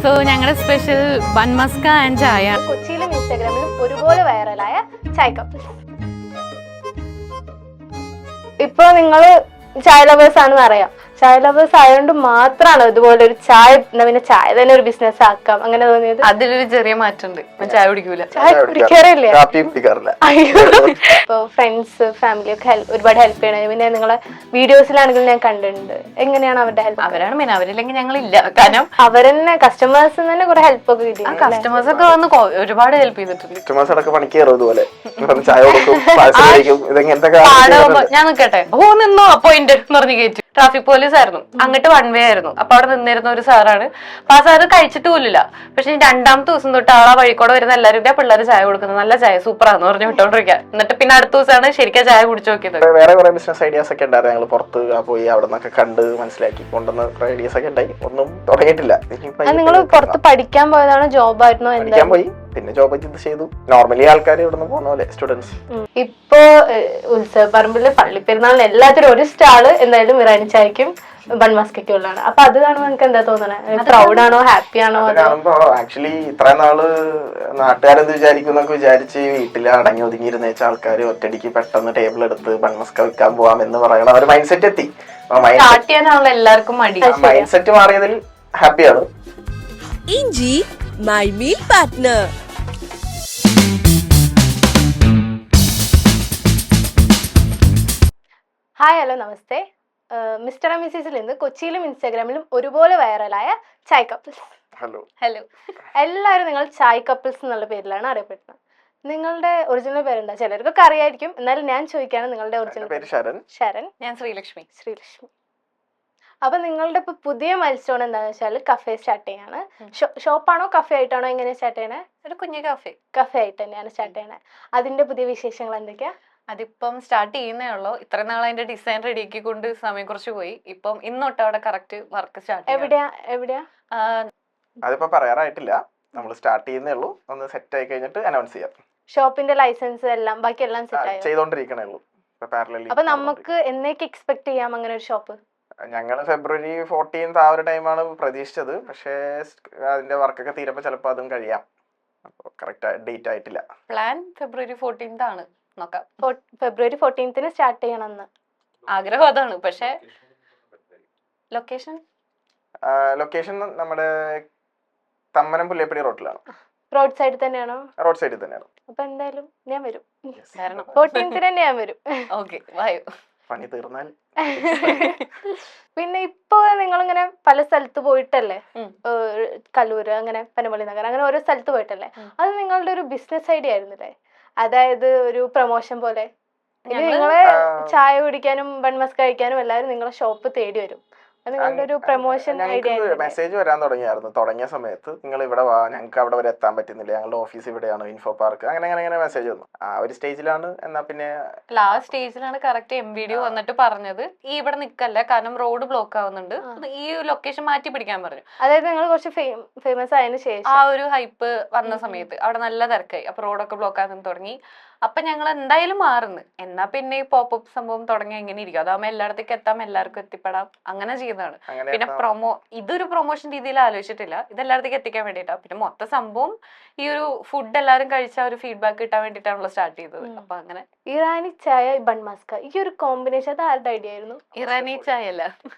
So ഞങ്ങളുടെ special bun Musca and ചായ. കൊച്ചിയിലും ഇൻസ്റ്റാഗ്രാമിലും ഒരുപോലെ വൈറലായ ചായ കപ്പിൾ. ഇപ്പൊ നിങ്ങള് ചായ ലവേഴ്സ് ആണെന്ന് അറിയാം. ചായ ലവേഴ്സ് ആയതുകൊണ്ട് മാത്രമാണ് ഇതുപോലെ ഒരു ചായ പിന്നെ ചായ തന്നെ ഒരു ബിസിനസ് ആക്കാം അങ്ങനെ തോന്നിയത്? അതിലൊരു ചെറിയ മാറ്റമുണ്ട്. ഞാൻ ചായ കുടിക്കൂല. ചായ കുടിക്കാറില്ലേ? ഇപ്പൊ ഫ്രണ്ട്സ് ഫാമിലി ഒക്കെ ഒരുപാട് ഹെൽപ്പ് ചെയ്യണേ. പിന്നെ നിങ്ങളെ വീഡിയോസിലാണെങ്കിലും ഞാൻ കണ്ടിട്ടുണ്ട്. എങ്ങനെയാണ് അവരുടെ ഹെൽപ്പ്? അവരാണ് മെയിൻ. അവരില്ലെങ്കിൽ ഞങ്ങളില്ല. കാരണം അവരെന്നെ കസ്റ്റമേഴ്സ് തന്നെ കുറെ ഹെൽപ്പ് ഒക്കെ കിട്ടി. കസ്റ്റമേഴ്സ് ഒക്കെ വന്ന് ഒരുപാട് ഹെൽപ്പ് ചെയ്തിട്ടുണ്ട്. ഞാൻ നിക്കട്ടെ നിന്നോ പോയിന്റ് എന്ന് പറഞ്ഞ് കയറ്റി. ട്രാഫിക് പോലീസ് ആയിരുന്നു, അങ്ങോട്ട് വൺ വേ ആയിരുന്നു. അപ്പൊ അവിടെ നിന്നിരുന്ന ഒരു സാറാണ്. അപ്പൊ ആ സാറ് കഴിച്ചിട്ട് പോലില്ല. പക്ഷെ രണ്ടാമത്തെ ദിവസം തൊട്ട് ആളാ വഴിക്കോടെ വരുന്ന എല്ലാവരും പിള്ളേർ ചായ കൊടുക്കുന്നത് നല്ല ചായ സൂപ്പറാന്ന് പറഞ്ഞ് വിട്ടോണ്ടിരിക്കുക. എന്നിട്ട് പിന്നെ അടുത്ത ദിവസമാണ് ശരിക്കും ചായ കുടിച്ചു നോക്കിയത്. വേറെ കുറെ ബിസിനസ് ഐഡിയാസ് ഒക്കെ ഉണ്ടായിരുന്നു. ഞങ്ങൾ പുറത്ത് പോയി അവിടെ നിന്നൊക്കെ കണ്ട് മനസ്സിലാക്കി കൊണ്ടുവന്ന ഐഡിയാസ് ഒക്കെ ഉണ്ടായി. ഒന്നും തുടങ്ങിയിട്ടില്ല. നിങ്ങൾ പുറത്ത് പഠിക്കാൻ പോയതാണോ ജോബ് ആയിരുന്നോ? പഠിക്കാൻ പോയി, പിന്നെ ജോബ് ചെയ്തു. നോർമലി ആൾക്കാർ ഇവിടെ നിന്ന് പോകുന്ന പോലെ സ്റ്റുഡൻസ്. ഇപ്പൊ ഉത്സവപ്പറമ്പില് പള്ളിപ്പെരുന്നാളിന് എല്ലാത്തിനും ഒരു സ്റ്റാള് എന്തായാലും ഇറാനി ചായക്കും ബൺ മസ്കയ്ക്കും ഉള്ളതാണ്. അപ്പൊ അത് കാണുമ്പോൾ നിങ്ങൾക്ക് എന്താ തോന്നണേ? പ്രൗഡ് ആണോ, ഹാപ്പി ആണോ? കാണുമ്പോ ആക്ച്വലി ഇത്ര നാള് നാട്ടുകാരെന്ത് വിചാരിക്കുന്നൊക്കെ വിചാരിച്ച് വീട്ടിൽ അടങ്ങി ഒതുങ്ങിയിരുന്ന ആൾക്കാർ ഒറ്റടിക്ക് പെട്ടെന്ന് ടേബിൾ എടുത്ത് ബൺ മസ്ക വിൽക്കാൻ പോവാം എന്ന് പറയണ ഒരു മൈൻഡ് സെറ്റ് എത്തി. എല്ലാവർക്കും മൈൻഡ് സെറ്റ് മാറിയതിൽ ഹാപ്പിയാണ്. ഇഞ്ചി my meal partner. Hi, hello, namaste. Mister and മിസ്സിസിൽ നിന്ന് കൊച്ചിയിലും ഇൻസ്റ്റാഗ്രാമിലും ഒരുപോലെ വൈറലായ ചായ് കപ്പിൾസ്. Hello hello. എല്ലാവരും നിങ്ങൾ ചായ് കപ്പിൾസ് എന്നുള്ള പേരിലാണ് അറിയപ്പെടുന്നത്. നിങ്ങളുടെ ഒറിജിനൽ പേരെന്താ? ചിലർക്കൊക്കെ അറിയായിരിക്കും, എന്നാലും ഞാൻ ചോദിക്കാണ്. നിങ്ങളുടെ ഒറിജിനൽ പേര്? ശരൺ. ഞാൻ ശ്രീലക്ഷ്മി. അപ്പൊ നിങ്ങളുടെ ഇപ്പൊ പുതിയ മൈൽസ്റ്റോൺ എന്താണെന്ന് വെച്ചാൽ കഫേ സ്റ്റാർട്ട് ചെയ്യാണ്. ഷോപ്പാണോ കഫേ ആയിട്ടാണോ എങ്ങനെ സ്റ്റാർട്ട് ചെയ്യണേ? ഒരു കുഞ്ഞു കഫേ ആയിട്ട് തന്നെയാണ് സ്റ്റാർട്ട് ചെയ്യണേ. അതിന്റെ പുതിയ വിശേഷങ്ങൾ എന്തൊക്കെയാ? അതിപ്പം സ്റ്റാർട്ട് ചെയ്യുന്നേ ഉള്ളൂ. ഇത്ര നാൾ അതിന്റെ ഡിസൈൻ റെഡിയാക്കിക്കൊണ്ട് സമയം കുറച്ച് പോയി. ഇപ്പം ഇന്നൊട്ട് അവിടെ കറക്റ്റ് വർക്ക് സ്റ്റാർട്ട്. എവിടെയാ? അതിപ്പോ പറയാറായിട്ടില്ല. നമ്മൾ സ്റ്റാർട്ട് ചെയ്യുന്നേ ഉള്ളൂ. ഒന്ന് സെറ്റ് ആയി കഴിഞ്ഞിട്ട് അനൗൺസ് ചെയ്യാം. ഷോപ്പിന്റെ ലൈസൻസ് എല്ലാം ബാക്കി എല്ലാം സെറ്റ് ആയി ചെയ്തോണ്ടിരിക്കണേ ഉള്ളൂ. അപ്പൊ നമുക്ക് എന്നേക്ക് എക്സ്പെക്ട് ചെയ്യാം അങ്ങനെ ഒരു ഷോപ്പ്? ഞങ്ങള് February 14th ആ ഒരു ടൈമാണ് പ്രതീക്ഷിച്ചത്. പക്ഷേ അതിന്റെ വർക്കൊക്കെ തീരുമ്പോ ചിലപ്പോ അതും കഴിയാം. അപ്പൊ കറക്റ്റ് ഡേറ്റ് ആയിട്ടില്ല. പ്ലാൻ February 14th ആണ്. നോക്കാം. February 14th സ്റ്റാർട്ട് ചെയ്യണമെന്ന് ആഗ്രഹം അതാണ്. പക്ഷെ ലൊക്കേഷൻ നമ്മുടെ തമ്മനം പുല്ലേപ്പടി റോഡിലാണ്. റോഡ് സൈഡിൽ തന്നെയാണോ? റോഡ് സൈഡിൽ തന്നെയാണ്. അപ്പൊ എന്തായാലും ഞാൻ വരും. 14th തന്നെ ഞാൻ വരും. ഓക്കെ, വായോ. പണി തീർന്നാൽ. പിന്നെ ഇപ്പൊ നിങ്ങളിങ്ങനെ പല സ്ഥലത്ത് പോയിട്ടല്ലേ? കല്ലൂര്, അങ്ങനെ പനമ്പള്ളി നഗർ, അങ്ങനെ ഓരോ സ്ഥലത്ത് പോയിട്ടല്ലേ? അത് നിങ്ങളുടെ ഒരു ബിസിനസ് ഐഡിയ ആയിരുന്നില്ലേ? അതായത് ഒരു പ്രൊമോഷൻ പോലെ. നിങ്ങളെ ചായ കുടിക്കാനും ബൺ മസ്ക കഴിക്കാനും എല്ലാവരും നിങ്ങളെ ഷോപ്പ് തേടി വരും. നിങ്ങളുടെ ഒരു പ്രൊമോഷൻ ഐഡിയ. മെസ്സേജ് വരാൻ തുടങ്ങിയ സമയത്ത് നിങ്ങൾ ഇവിടെ വാ, ഞങ്ങൾക്ക് അവിടെ വരെ എത്താൻ പറ്റുന്നില്ല, ഞങ്ങളുടെ ഓഫീസ് ഇവിടെയാണ്, ഇൻഫോ പാർക്ക്, അങ്ങനെ മെസ്സേജ് വന്നു. ആ ഒരു സ്റ്റേജിലാണ്. എന്നാ പിന്നെ ലാസ്റ്റ് സ്റ്റേജിലാണ് കറക്റ്റ് MVD വന്നിട്ട് പറഞ്ഞത് ഈ ഇവിടെ നിക്കല്ല, കാരണം റോഡ് ബ്ലോക്ക് ആവുന്നുണ്ട്, ഈ ലൊക്കേഷൻ മാറ്റി പിടിക്കാൻ പറഞ്ഞു. അതായത് നിങ്ങൾ കുറച്ച് ഫേമസ് ആയതിനു ശേഷം ആ ഒരു ഹൈപ്പ് വന്ന സമയത്ത് അവിടെ നല്ല തിരക്കായി. അപ്പൊ റോഡൊക്കെ ബ്ലോക്ക് ആകാൻ തുടങ്ങി. അപ്പൊ ഞങ്ങൾ എന്തായാലും മാറുന്നു. എന്നാ പിന്നെ ഈ പോപ്പപ്പ് സംഭവം തുടങ്ങി എങ്ങനെ ഇരിക്കും? അതാവുമ്പോ എല്ലായിടത്തേക്ക് എത്താം, എല്ലാവർക്കും എത്തിപ്പെടാം. അങ്ങനെ ചെയ്യുന്നതാണ്. പിന്നെ ഇതൊരു പ്രൊമോഷൻ രീതിയിൽ ആലോചിച്ചിട്ടില്ല. ഇത് എല്ലായിടത്തേക്ക് എത്തിക്കാൻ വേണ്ടിയിട്ടാണ്. പിന്നെ മൊത്തം സംഭവം ഈ ഒരു ഫുഡ് എല്ലാവരും കഴിച്ച ഒരു ഫീഡ്ബാക്ക് കിട്ടാൻ വേണ്ടിയിട്ടാണല്ലോ സ്റ്റാർട്ട് ചെയ്തത്. അപ്പൊ അങ്ങനെ ഇറാനി ചായ ബൺ മസ്ക, ഈ ഒരു കോമ്പിനേഷൻ അത് ആരുടെ ഐഡിയ ആയിരുന്നു? ഇറാനി ചായ അല്ല,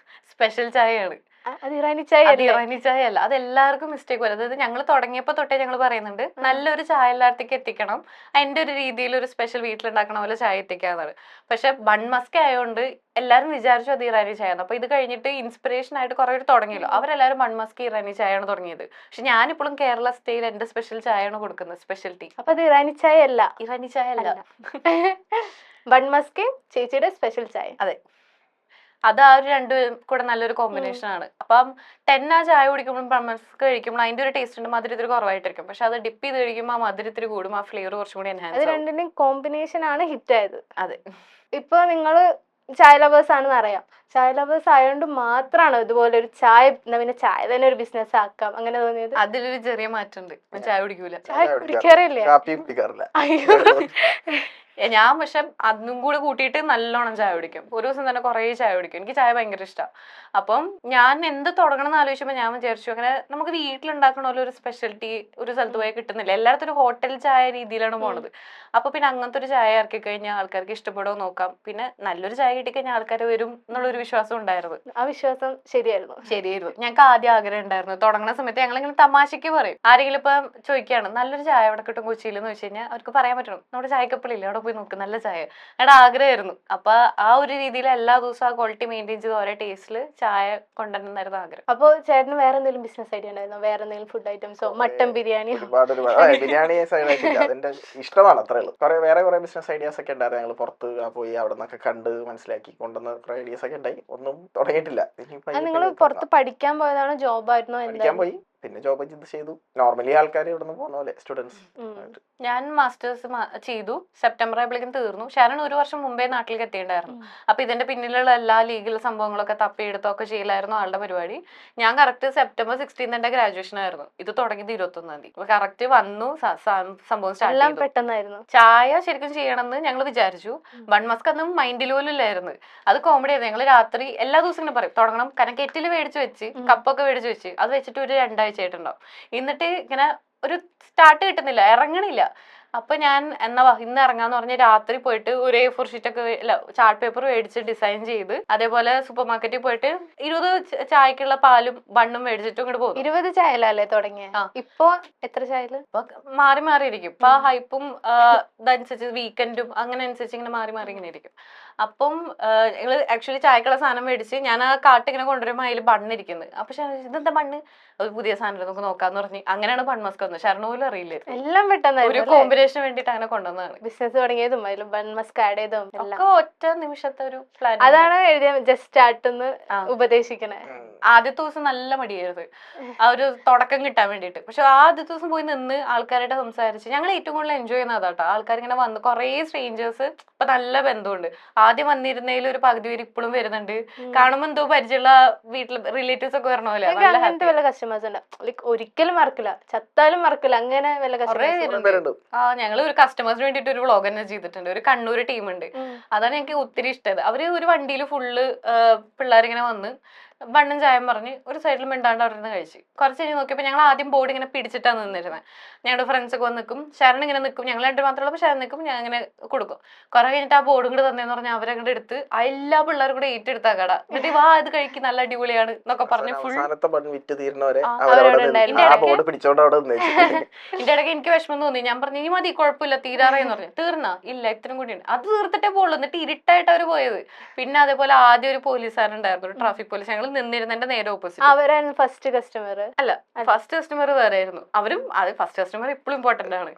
സ്പെഷ്യൽ ചായയാണ്. അത് ഇറാനി ചായ അല്ല, അത് എല്ലാവർക്കും മിസ്റ്റേക്ക് വരും. അതായത് ഞങ്ങൾ തുടങ്ങിയപ്പോ തൊട്ടേ ഞങ്ങൾ പറയുന്നുണ്ട് നല്ലൊരു ചായ എല്ലായിടത്തേക്ക് എത്തിക്കണം, അതിന്റെ ഒരു രീതിയിൽ ഒരു സ്പെഷ്യൽ വീട്ടിലുണ്ടാക്കണ പോലെ ചായ എത്തിക്കാന്നാണ്. പക്ഷെ ബൺ മസ്ക ആയതുകൊണ്ട് എല്ലാവരും വിചാരിച്ചു അത് ഇറാനി ചായ. അപ്പൊ ഇത് കഴിഞ്ഞിട്ട് ഇൻസ്പിറേഷൻ ആയിട്ട് കുറെ പേര് തുടങ്ങിയല്ലോ, അവരെല്ലാവരും ബൺ മസ്ക ഇറാനി ചായയാണ് തുടങ്ങിയത്. പക്ഷെ ഞാനിപ്പോഴും കേരള സ്റ്റൈൽ എന്റെ സ്പെഷ്യൽ ചായയാണ് കൊടുക്കുന്നത്, സ്പെഷ്യൽറ്റി. അപ്പൊ അത് ഇറാനി ചായ അല്ല? ഇറാനി ചായ അല്ല, ബൺ മസ്കയും ചേച്ചിയുടെ സ്പെഷ്യൽ ചായ. അതെ, അത് ആ ഒരു രണ്ടും കൂടെ നല്ലൊരു കോമ്പിനേഷൻ ആണ്. അപ്പം 10 ആ ചായ കുടിക്കുമ്പോഴും ബൺ മസ്ക കഴിക്കുമ്പോൾ അതിന്റെ ഒരു ടേസ്റ്റ് ഉണ്ട്, മധുരത്തിൽ കുറവായിട്ടിരിക്കും. പക്ഷെ അത് ഡിപ്പ് ചെയ്ത് കഴിക്കുമ്പോൾ ആ മധുരത്തിൽ കൂടും, ആ ഫ്ലേവർ കുറച്ചും കൂടി എൻഹാൻസ്. അത് രണ്ടിന്റെയും കോമ്പിനേഷൻ ആണ് ഹിറ്റ് ആയത്. അതെ. ഇപ്പൊ നിങ്ങള് ചായ ലവേഴ്സ് ആണെന്ന് അറിയാം. ചായ ലവേഴ്സ് ആയതുകൊണ്ട് മാത്രമാണ് ഇതുപോലെ ഒരു ചായ പിന്നെ ചായ തന്നെ ഒരു ബിസിനസ് ആക്കാം അങ്ങനെ തോന്നിയത്? അതിലൊരു ചെറിയ മാറ്റമുണ്ട്. ഞാൻ ചായ കുടിക്കൂല. ചായ കുടിക്കാറില്ലേ? ഞാൻ പക്ഷെ അതും കൂടി കൂട്ടിയിട്ട് നല്ലോണം ചായ കുടിക്കും. ഒരു ദിവസം തന്നെ കുറേ ചായ കുടിക്കും. എനിക്ക് ചായ ഭയങ്കര ഇഷ്ടമാണ്. അപ്പം ഞാൻ എന്ത് തുടങ്ങണം എന്ന് ആലോചിച്ചപ്പോൾ ഞാൻ വിചാരിച്ചു അങ്ങനെ നമുക്ക് വീട്ടിലുണ്ടാക്കണ പോലെ ഒരു സ്പെഷ്യലിറ്റി ഒരു സ്ഥലത്ത് പോയി കിട്ടുന്നില്ല. എല്ലായിടത്തും ഒരു ഹോട്ടൽ ചായ രീതിയിലാണ് പോണത്. അപ്പൊ പിന്നെ അങ്ങനത്തെ ഒരു ചായ ഇറക്കി കഴിഞ്ഞാൽ ആൾക്കാർക്ക് ഇഷ്ടപ്പെടുമോ നോക്കാം. പിന്നെ നല്ലൊരു ചായ കിട്ടിക്കഴിഞ്ഞാൽ ആൾക്കാർ വരും എന്നുള്ളൊരു വിശ്വാസം ഉണ്ടായിരുന്നു. ആ വിശ്വാസം ശരിയായിരുന്നു. ഞങ്ങൾക്ക് ആദ്യം ആഗ്രഹം ഉണ്ടായിരുന്നു. തുടങ്ങുന്ന സമയത്ത് ഞങ്ങൾ ഇങ്ങനെ തമാശക്ക് പറയും, ആരെങ്കിലും ഇപ്പം ചോദിക്കുകയാണ് നല്ലൊരു ചായ അവിടെ കിട്ടും കൊച്ചിയിൽ എന്ന് വെച്ച് കഴിഞ്ഞാൽ അവർക്ക് പറയാൻ പറ്റണം നമ്മുടെ ചായക്കപ്പളില്ലേ അവിടെ പോയി നോക്ക് നല്ല ചായ. ഞങ്ങളുടെ ആഗ്രഹമായിരുന്നു. അപ്പൊ ആ ഒരു രീതിയിൽ എല്ലാ ദിവസവും ആ ക്വാളിറ്റി മെയിൻറ്റെയിൻ ചെയ്ത് ഓരോ ടേസ്റ്റിൽ ചായ കൊണ്ടുവരുന്നായിരുന്നു ആഗ്രഹം. അപ്പൊ ചേട്ടന് വേറെ എന്തെങ്കിലും ബിസിനസ് ഐഡിയ ഉണ്ടായിരുന്നോ? വേറെ എന്തെങ്കിലും ഫുഡ് ഐറ്റംസോ മട്ടൻ ബിരിയാണിയോ? ബിരിയാണി സൈഡായിട്ടില്ല, അതെന്റെ ഇഷ്ടമാണ് അത്രേ ഉള്ളൂ. വേറെ കുറെ ബിസിനസ് ഐഡിയാസ് ഒക്കെ ഉണ്ടായിരുന്നു. ഞങ്ങൾ പുറത്ത് പോയി അവിടെ നിന്നൊക്കെ കണ്ട് മനസ്സിലാക്കി കൊണ്ടുവന്ന കുറെ ഐഡിയാസ് ഒക്കെ ഉണ്ടായി. ഒന്നും തുടങ്ങിയിട്ടില്ല. നിങ്ങൾ പുറത്ത് പഠിക്കാൻ പോയതാണോ ജോബായിരുന്നോ? പഠിക്കാൻ പോയി, പിന്നെ ജോബ് ചെയ്തു. നോർമലി ആൾക്കാർ ഇവിടെ നിന്ന് പോകുന്ന പോലെ സ്റ്റുഡൻസ്. ഞാൻ മാസ്റ്റേഴ്സ് ചെയ്തു. സെപ്റ്റംബർ ആയപ്പോഴേക്കും തീർന്നു. ഷാരൺ ഒരു വർഷം മുമ്പേ നാട്ടിലേക്ക് എത്തിയിട്ടുണ്ടായിരുന്നു. അപ്പൊ ഇതിന്റെ പിന്നിലുള്ള എല്ലാ ലീഗൽ സംഭവങ്ങളൊക്കെ തപ്പിയെടുത്തൊക്കെ ചെയ്യലായിരുന്നു ആളുടെ പരിപാടി. ഞാൻ കറക്റ്റ് സെപ്റ്റംബർ 16 എന്റെ ഗ്രാജുവേഷൻ ആയിരുന്നു. ഇത് തുടങ്ങിയത് 21 തീയതി. അപ്പൊ കറക്റ്റ് വന്നു സംഭവം സ്റ്റാർട്ട് ചെയ്തു. പെട്ടെന്നായിരുന്നു. ചായ ശരിക്കും ചെയ്യണമെന്ന് ഞങ്ങൾ വിചാരിച്ചു. ബൺ മസ്ക് അന്നും മൈൻഡിൽ പോലും ഇല്ലായിരുന്നു. അത് കോമഡി ആയിരുന്നു. ഞങ്ങൾ രാത്രി എല്ലാ ദിവസവും ഇങ്ങനെ പറയും തുടങ്ങണം. കാരണം കെറ്റിൽ മേടിച്ച് വെച്ച് കപ്പൊക്കെ മേടിച്ച് വെച്ച് അത് വെച്ചിട്ട് ഒരു 2 ആഴ്ച ആയിട്ടുണ്ടാവും. എന്നിട്ട് ഇങ്ങനെ ഒരു സ്റ്റാർട്ട് കിട്ടുന്നില്ല, ഇറങ്ങണില്ല. അപ്പൊ ഞാൻ എന്നാ ഇന്ന് ഇറങ്ങാന്ന് പറഞ്ഞ് രാത്രി പോയിട്ട് ഒരു A4 ഷീറ്റൊക്കെ ചാർട്ട് പേപ്പർ മേടിച്ച് ഡിസൈൻ ചെയ്ത് അതേപോലെ സൂപ്പർ മാർക്കറ്റിൽ പോയിട്ട് 20 ചായക്കുള്ള പാലും ബണ്ണും മേടിച്ചിട്ടും ഇങ്ങോട്ട് പോകും. 20 ചായലല്ലേ തുടങ്ങിയ? ഇപ്പൊ എത്ര ചായല്? ഇപ്പൊ മാറി മാറി ഇരിക്കും. ഇപ്പൊ ഹൈപ്പും ഇതനുസരിച്ച് വീക്കെൻഡും അങ്ങനെ അനുസരിച്ച് ഇങ്ങനെ മാറി മാറി ഇങ്ങനെ ഇരിക്കും. അപ്പം ഞങ്ങള് ആക്ച്വലി ചായക്കുള്ള സാധനം മേടിച്ച് ഞാൻ ആ കാട്ട് ഇങ്ങനെ കൊണ്ടുവരുമ്പോൾ അതിൽ ബണ്ണിരിക്കുന്നത്. അപ്പൊ ഇതെന്താ ബണ്ണ്, ഒരു പുതിയ സാധനം നമുക്ക് നോക്കാന്ന് പറഞ്ഞ് അങ്ങനെയാണ് ബൺ മസ്ക് വന്നത്. ഷർണ പോലും അറിയില്ലായിരുന്നു. എല്ലാം പെട്ടെന്ന് ഒരു കോമ്പിനേഷൻ വേണ്ടിട്ട് അങ്ങനെ കൊണ്ടുവന്നതാണ്. ബിസിനസ് തുടങ്ങിയതും അതിൽ ബൺ മസ്ക് ആഡ് ചെയ്തതും ഒക്കെ ഒറ്റ നിമിഷത്തെ ഒരു പ്ലാൻ. അതാണ് എഴുതിയ ജസ്റ്റ് സ്റ്റാർട്ട് ഉപദേശിക്കണേ. ആദ്യത്തെ ദിവസം നല്ല മടിയായിരുന്നു ആ ഒരു തുടക്കം കിട്ടാൻ വേണ്ടിയിട്ട്. പക്ഷെ ആദ്യത്തെ ദിവസം പോയി നിന്ന് ആൾക്കാരായിട്ട് സംസാരിച്ച് ഞങ്ങൾ ഏറ്റവും കൂടുതൽ എൻജോയ് ചെയ്യുന്നത് അതാട്ടോ. ആൾക്കാർ ഇങ്ങനെ വന്ന് കുറേ സ്ട്രേഞ്ചേഴ്സ് ഇപ്പൊ നല്ല ബന്ധമുണ്ട്. ആദ്യം വന്നിരുന്നതിൽ ഒരു പകുതി പേര് ഇപ്പോഴും വരുന്നുണ്ട്. കാണുമ്പോൾ എന്തോ പരിചയമുള്ള വീട്ടിൽ റിലേറ്റീവ്സ് ഒക്കെ വരണ പോലെ. അങ്ങനത്തെ വല്ല കസ്റ്റമേഴ്സ് ഉണ്ട് ലൈക് ഒരിക്കലും മറക്കില്ല, ചത്താലും മറക്കില്ല, അങ്ങനെ വല്ല കസ്റ്റമേഴ്സ്? ഞങ്ങള് ഒരു കസ്റ്റമേഴ്സിന് വേണ്ടിട്ട് ഒരു വ്ളോഗ് തന്നെ ചെയ്തിട്ടുണ്ട്. ഒരു കണ്ണൂർ ടീമുണ്ട്. അതാണ് എനിക്ക് ഒത്തിരി ഇഷ്ടത്. അവര് ഒരു വണ്ടിയിൽ ഫുള്ള് പിള്ളേരിങ്ങനെ വന്ന് ബണ്ണും ചായം പറഞ്ഞ് ഒരു സൈഡിൽ മിണ്ടാണ്ട് അവിടെ നിന്ന് കഴിച്ച്. കുറച്ച് കഴിഞ്ഞ് നോക്കിയപ്പോൾ ഞങ്ങൾ ആദ്യം ബോർഡ് ഇങ്ങനെ പിടിച്ചിട്ടാണ് നിന്നിരുന്നത്. ഞങ്ങളുടെ ഫ്രണ്ട്സ് ഒക്കെ വന്ന് നിൽക്കും, ഷാരൺ ഇങ്ങനെ നിൽക്കും, ഞങ്ങൾ രണ്ടു മാത്രമുള്ളപ്പോൾ ഷാരൺ നിൽക്കും, ഞാൻ ഇങ്ങനെ കൊടുക്കും. കുറെ കഴിഞ്ഞിട്ട് ആ ബോർഡും കൂടെ തന്നെയെന്ന് പറഞ്ഞാൽ അവരങ്ങോട്ട് എടുത്ത് എല്ലാ പിള്ളേരും കൂടെ ഏറ്റെടുത്താ കട. എന്നിട്ട് വാ ഇത് കഴിക്കും നല്ല അടിപൊളിയാണ് എന്നൊക്കെ പറഞ്ഞ് ഫുൾ ഇതിന്റെ ഇടയ്ക്ക് എനിക്ക് വിഷമം തോന്നി. ഞാൻ പറഞ്ഞു ഈ മതി കുഴപ്പമില്ല തീരാറായെന്ന് പറഞ്ഞു. തീർന്നാ ഇല്ല ഇത്രയും കൂടിയുണ്ട്. അത് തീർത്തിട്ടേ പോകുള്ളൂ. എന്നിട്ട് ഇരുട്ടായിട്ട് അവര് പോയത്. പിന്നെ അതേപോലെ ആദ്യം ഒരു പോലീസുകാരുണ്ടായിരുന്നു, ഒരു ട്രാഫിക് പോലീസ്. ഞങ്ങൾ നിന്നിരുന്നതിന്റെ നേരെ ഓപ്പോസിറ്റ്. അവരാണ് ഫസ്റ്റ് കസ്റ്റമർ? അല്ല, ഫസ്റ്റ് കസ്റ്റമർ വേറെ ആയിരുന്നു. അവരും അത് ഫസ്റ്റ് കസ്റ്റമർ ഇപ്പോഴും ഇമ്പോർട്ടന്റ് ആണ്.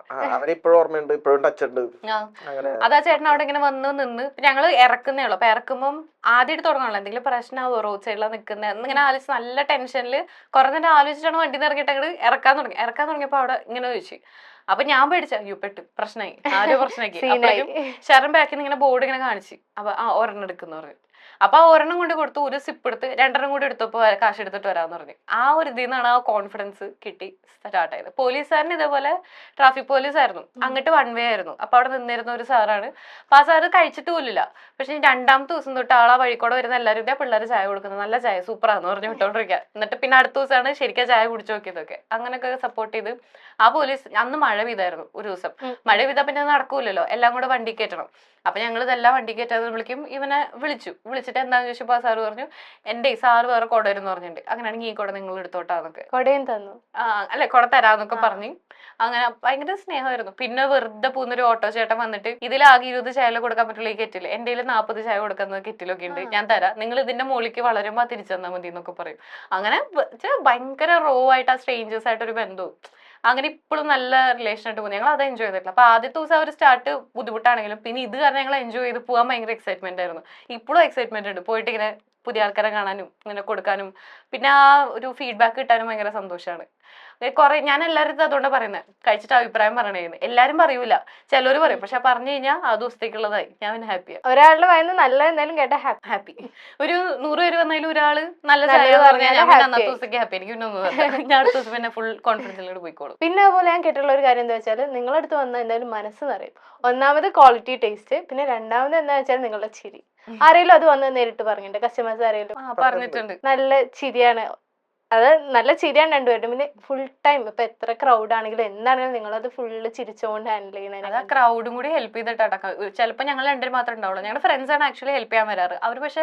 അതാ ചേട്ടൻ അവിടെ ഇങ്ങനെ വന്ന് നിന്ന് ഞങ്ങൾ ഇറക്കുന്നേ ഉള്ളു. അപ്പൊ ഇറക്കുമ്പോൾ ആദ്യമായിട്ട് തുടങ്ങണല്ലോ, എന്തെങ്കിലും പ്രശ്നമാവോ റോഡ് സൈഡിലാണ് നിൽക്കുന്നത് എന്നിങ്ങനെ ആലോചിച്ച് നല്ല ടെൻഷനിൽ കുറെ നേരം ആലോചിച്ചിട്ടാണ് വണ്ടി ഇറങ്ങിയിട്ട് അങ്ങോട്ട് ഇറക്കാൻ തുടങ്ങിയപ്പോ അവിടെ ഇങ്ങനെ ചോദിച്ചു. അപ്പൊ ഞാൻ പേടിച്ച പെട്ടു, പ്രശ്നമായി, ആരോ പ്രശ്നമാക്കി. ശരൺ ബാക്കിൽ നിന്ന് ഇങ്ങനെ ബോർഡ് ഇങ്ങനെ കാണിച്ചു. അപ്പൊ ഒരെണ്ണം എടുക്കുന്ന പറഞ്ഞു. അപ്പൊ ആ ഒരെണ്ണം കൊണ്ട് കൊടുത്തു, ഒരു സിപ്പ് എടുത്ത് 2 കൂടി എടുത്തപ്പോ കാശ് എടുത്തിട്ട് വരാന്ന് പറഞ്ഞു. ആ ഒരു ഇതിൽ നിന്നാണ് ആ കോൺഫിഡൻസ് കിട്ടി സ്റ്റാർട്ട് ആയത്. പോലീസുകാരന് ഇതേപോലെ ട്രാഫിക് പോലീസ് ആയിരുന്നു, അങ്ങോട്ട് 1 വേ ആയിരുന്നു. അപ്പൊ അവിടെ നിന്നിരുന്ന ഒരു സാറാണ്. അപ്പൊ ആ സാറ് കഴിച്ചിട്ട് പോലില്ല. പക്ഷെ 2ാമത്തെ ദിവസം തൊട്ട് ആളാ വഴിക്കോടെ വരുന്ന എല്ലാവരും ഇതേ പിള്ളേർ ചായ കൊടുക്കുന്നത്, നല്ല ചായ സൂപ്പറാന്ന് പറഞ്ഞു വിട്ടോണ്ടിരിക്കുക. എന്നിട്ട് പിന്നെ അടുത്ത ദിവസമാണ് ശരിക്കും ചായ കുടിച്ചു നോക്കിയതൊക്കെ. അങ്ങനെയൊക്കെ സപ്പോർട്ട് ചെയ്ത് ആ പോലീസ്. അന്ന് മഴ പെയ്തായിരുന്നു ഒരു ദിവസം. മഴ പെയ്താൽ പിന്നെ നടക്കൂലല്ലോ, എല്ലാം കൂടെ വണ്ടി കയറ്റണം. അപ്പൊ ഞങ്ങൾ ഇതെല്ലാം വണ്ടി കയറ്റാതെ വിളിക്കും. ഇവനെ വിളിച്ചിട്ട് എന്താന്ന് ചോദിച്ചപ്പോ ആ സാറ് പറഞ്ഞു എന്റെ സാറ് വേറെ കുട വരുന്നു പറഞ്ഞിട്ടുണ്ട്, അങ്ങനെയാണെങ്കിൽ ഈ കുട നിങ്ങൾ എടുത്തോട്ടാന്നൊക്കെ. കൊടയും തന്നു. അല്ലെ കുട തരാന്നൊക്കെ പറഞ്ഞു. അങ്ങനെ ഭയങ്കര സ്നേഹമായിരുന്നു. പിന്നെ വെറുതെ പോകുന്നൊരു ഓട്ടോ ചേട്ടൻ വന്നിട്ട് ഇതിലാകെ 20 ചായ കൊടുക്കാൻ പറ്റുള്ള ഈ കെറ്റില്, എന്റെ 40 ചായ കൊടുക്കുന്ന കെറ്റിലൊക്കെ ഉണ്ട്, ഞാൻ തരാം, നിങ്ങൾ ഇതിന്റെ മുകളിലേക്ക് വളരുമ്പോ തിരിച്ചു തന്നാൽ മതി എന്നൊക്കെ പറയും. അങ്ങനെ ഭയങ്കര റോ ആയിട്ട് ആ സ്ട്രേഞ്ചേഴ്സ് ആയിട്ടൊരു ബന്ധവും. അങ്ങനെ ഇപ്പോഴും നല്ല റിലേഷൻ ആയിട്ട് പോകും. ഞങ്ങൾ അത് എൻജോയ് ചെയ്തിട്ടില്ല. അപ്പൊ ആദ്യത്തെ ദിവസം അവർ സ്റ്റാർട്ട് ബുദ്ധിമുട്ടാണെങ്കിലും പിന്നെ ഇത് കാരണം ഞങ്ങൾ എൻജോയ് ചെയ്ത് പോകാൻ ഭയങ്കര എക്സൈറ്റ്മെന്റ് ആയിരുന്നു. ഇപ്പോഴും എക്സൈറ്റ്മെന്റ് ഉണ്ട്. പോയിട്ട് ഇങ്ങനെ പുതിയ ആൾക്കാരെ കാണാനും ഇങ്ങനെ കൊടുക്കാനും പിന്നെ ആ ഒരു ഫീഡ്ബാക്ക് കിട്ടാനും ഭയങ്കര സന്തോഷമാണ്. കുറെ ഞാൻ എല്ലാവരും അതുകൊണ്ടാണ് പറയുന്നത്, കഴിച്ചിട്ട് അഭിപ്രായം പറയണേന്ന്. എല്ലാരും പറയൂല, ചിലര് പറയും, പക്ഷെ പറഞ്ഞു കഴിഞ്ഞാൽ ആ ദിവസത്തേക്കുള്ളതായി ഞാൻ പിന്നെ ഹാപ്പിയാണ്. ഒരാളുടെ വായന നല്ല എന്തായാലും കേട്ടാ ഹാപ്പി. ഒരു 100 പേര് വന്നാലും ഒരാള് നല്ല ചായ പറഞ്ഞാൽ ഞാൻ പിന്നെ അന്നത്തെ ദിവസത്തേക്ക് ഹാപ്പി. എനിക്ക് പിന്നെ ഒന്നും ഞാൻ അടുത്ത ദിവസം പിന്നെ ഫുൾ കോൺഫിഡൻസിലോട്ട് പോയിക്കോളും. പിന്നെ അതുപോലെ ഞാൻ കേട്ടിട്ടുള്ള ഒരു കാര്യം എന്താ വെച്ചാൽ നിങ്ങളടുത്ത് വന്ന എന്തായാലും മനസ്സ് നിറയും. ഒന്നാമത് ക്വാളിറ്റി ടേസ്റ്റ്, പിന്നെ രണ്ടാമത് എന്താ വെച്ചാൽ നിങ്ങളുടെ ചിരി. ആരെങ്കിലും അത് വന്ന് നേരിട്ട് പറഞ്ഞിട്ടുണ്ട്? കസ്റ്റമേഴ്സ് ആരെങ്കിലും പറഞ്ഞിട്ടുണ്ട് നല്ല ചിരിയാണ്, അത് നല്ല ചിരിയാണ് രണ്ടുപേരും. പിന്നെ ഫുൾ ടൈം ഇപ്പൊ എത്ര ക്രൗഡ് ആണെങ്കിലും എന്താണെങ്കിലും നിങ്ങളത് ഫുള്ള് ചിരിച്ചുകൊണ്ട് ഹാൻഡിൽ ചെയ്യുന്നത്. അത് ആ ക്രൗഡും കൂടി ഹെൽപ്പ് ചെയ്തിട്ടാണ്. ചിലപ്പോൾ ഞങ്ങൾ രണ്ടുപേരും മാത്രമേ ഉണ്ടാവുള്ളൂ. ഞങ്ങളുടെ ഫ്രണ്ട്സ് ആണ് ആക്ച്വലി ഹെൽപ്പ് ചെയ്യാൻ വരാറ്. അവർ പക്ഷേ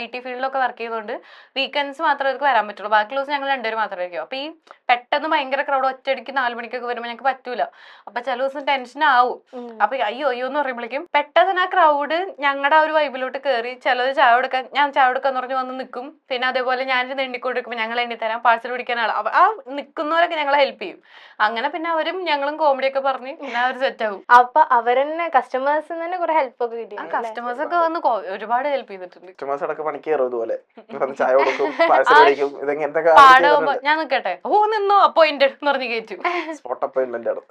IT ഫീൽഡിലൊക്കെ വർക്ക് ചെയ്തുകൊണ്ട് വീക്കെൻഡ്സ് മാത്രമേ അവർക്ക് വരാൻ പറ്റുള്ളൂ. ബാക്കി ദിവസം ഞങ്ങൾ രണ്ടുപേരും മാത്രമായിരിക്കും. അപ്പൊ ഈ പെട്ടെന്ന് ഭയങ്കര ക്രൗഡ് ഒറ്റയടിക്ക് 4 മണിക്കൊക്കെ വരുമ്പോൾ ഞങ്ങൾക്ക് പറ്റൂല. അപ്പൊ ചില ദിവസം ടെൻഷൻ ആവും. അപ്പൊ അയ്യോ എന്ന് പറയുമ്പോഴേക്കും പെട്ടെന്ന് ആ ക്രൗഡ് ഞങ്ങളുടെ ആ ഒരു വൈബിലോട്ട് കയറി ചിലത് ചായ കൊടുക്കാൻ, ഞാൻ ചായ കൊടുക്കാന്ന് പറഞ്ഞ് വന്ന് നിൽക്കും. പിന്നെ അതേപോലെ ഞാൻ എണ്ണിക്കൊണ്ടിരിക്കുമ്പോൾ ഞങ്ങൾ എണ്ണിത്തരാം, പാഴ്സൽ പിടിക്കാൻ ആളാണ്. ആ നിൽക്കുന്നവരൊക്കെ ഞങ്ങളെ ഹെൽപ്പ് ചെയ്യും. അങ്ങനെ പിന്നെ അവരും ഞങ്ങളും കോമഡി ഒക്കെ പറഞ്ഞ് പിന്നെ അവർ സെറ്റ് ആവും. അപ്പൊ അവരെന്നെ കസ്റ്റമേഴ്സ് തന്നെ കുറെ ഹെൽപ്പ് ഒക്കെ കിട്ടി. കസ്റ്റമേഴ്സ് ഒക്കെ വന്ന് ഒരുപാട് ഹെൽപ്പ് ചെയ്തിട്ടുണ്ട്. കസ്റ്റമേഴ്സ് അടക്കം പണിക്ക് കയറും ഇതുപോലെ, ചായ കൊടുക്കും, പാഴ്സൽ മേടിക്കും, ഇതെങ്ങനത്തെ പാടാകുമ്പോ ഞാൻ നിക്കട്ടെ, നിന്നോ അപ്പോയിന്റഡ് എന്ന് പറഞ്ഞ് കയറ്റും. സ്പോട്ട് അപ്പോയിന്റ്മെന്റ് ആണ്.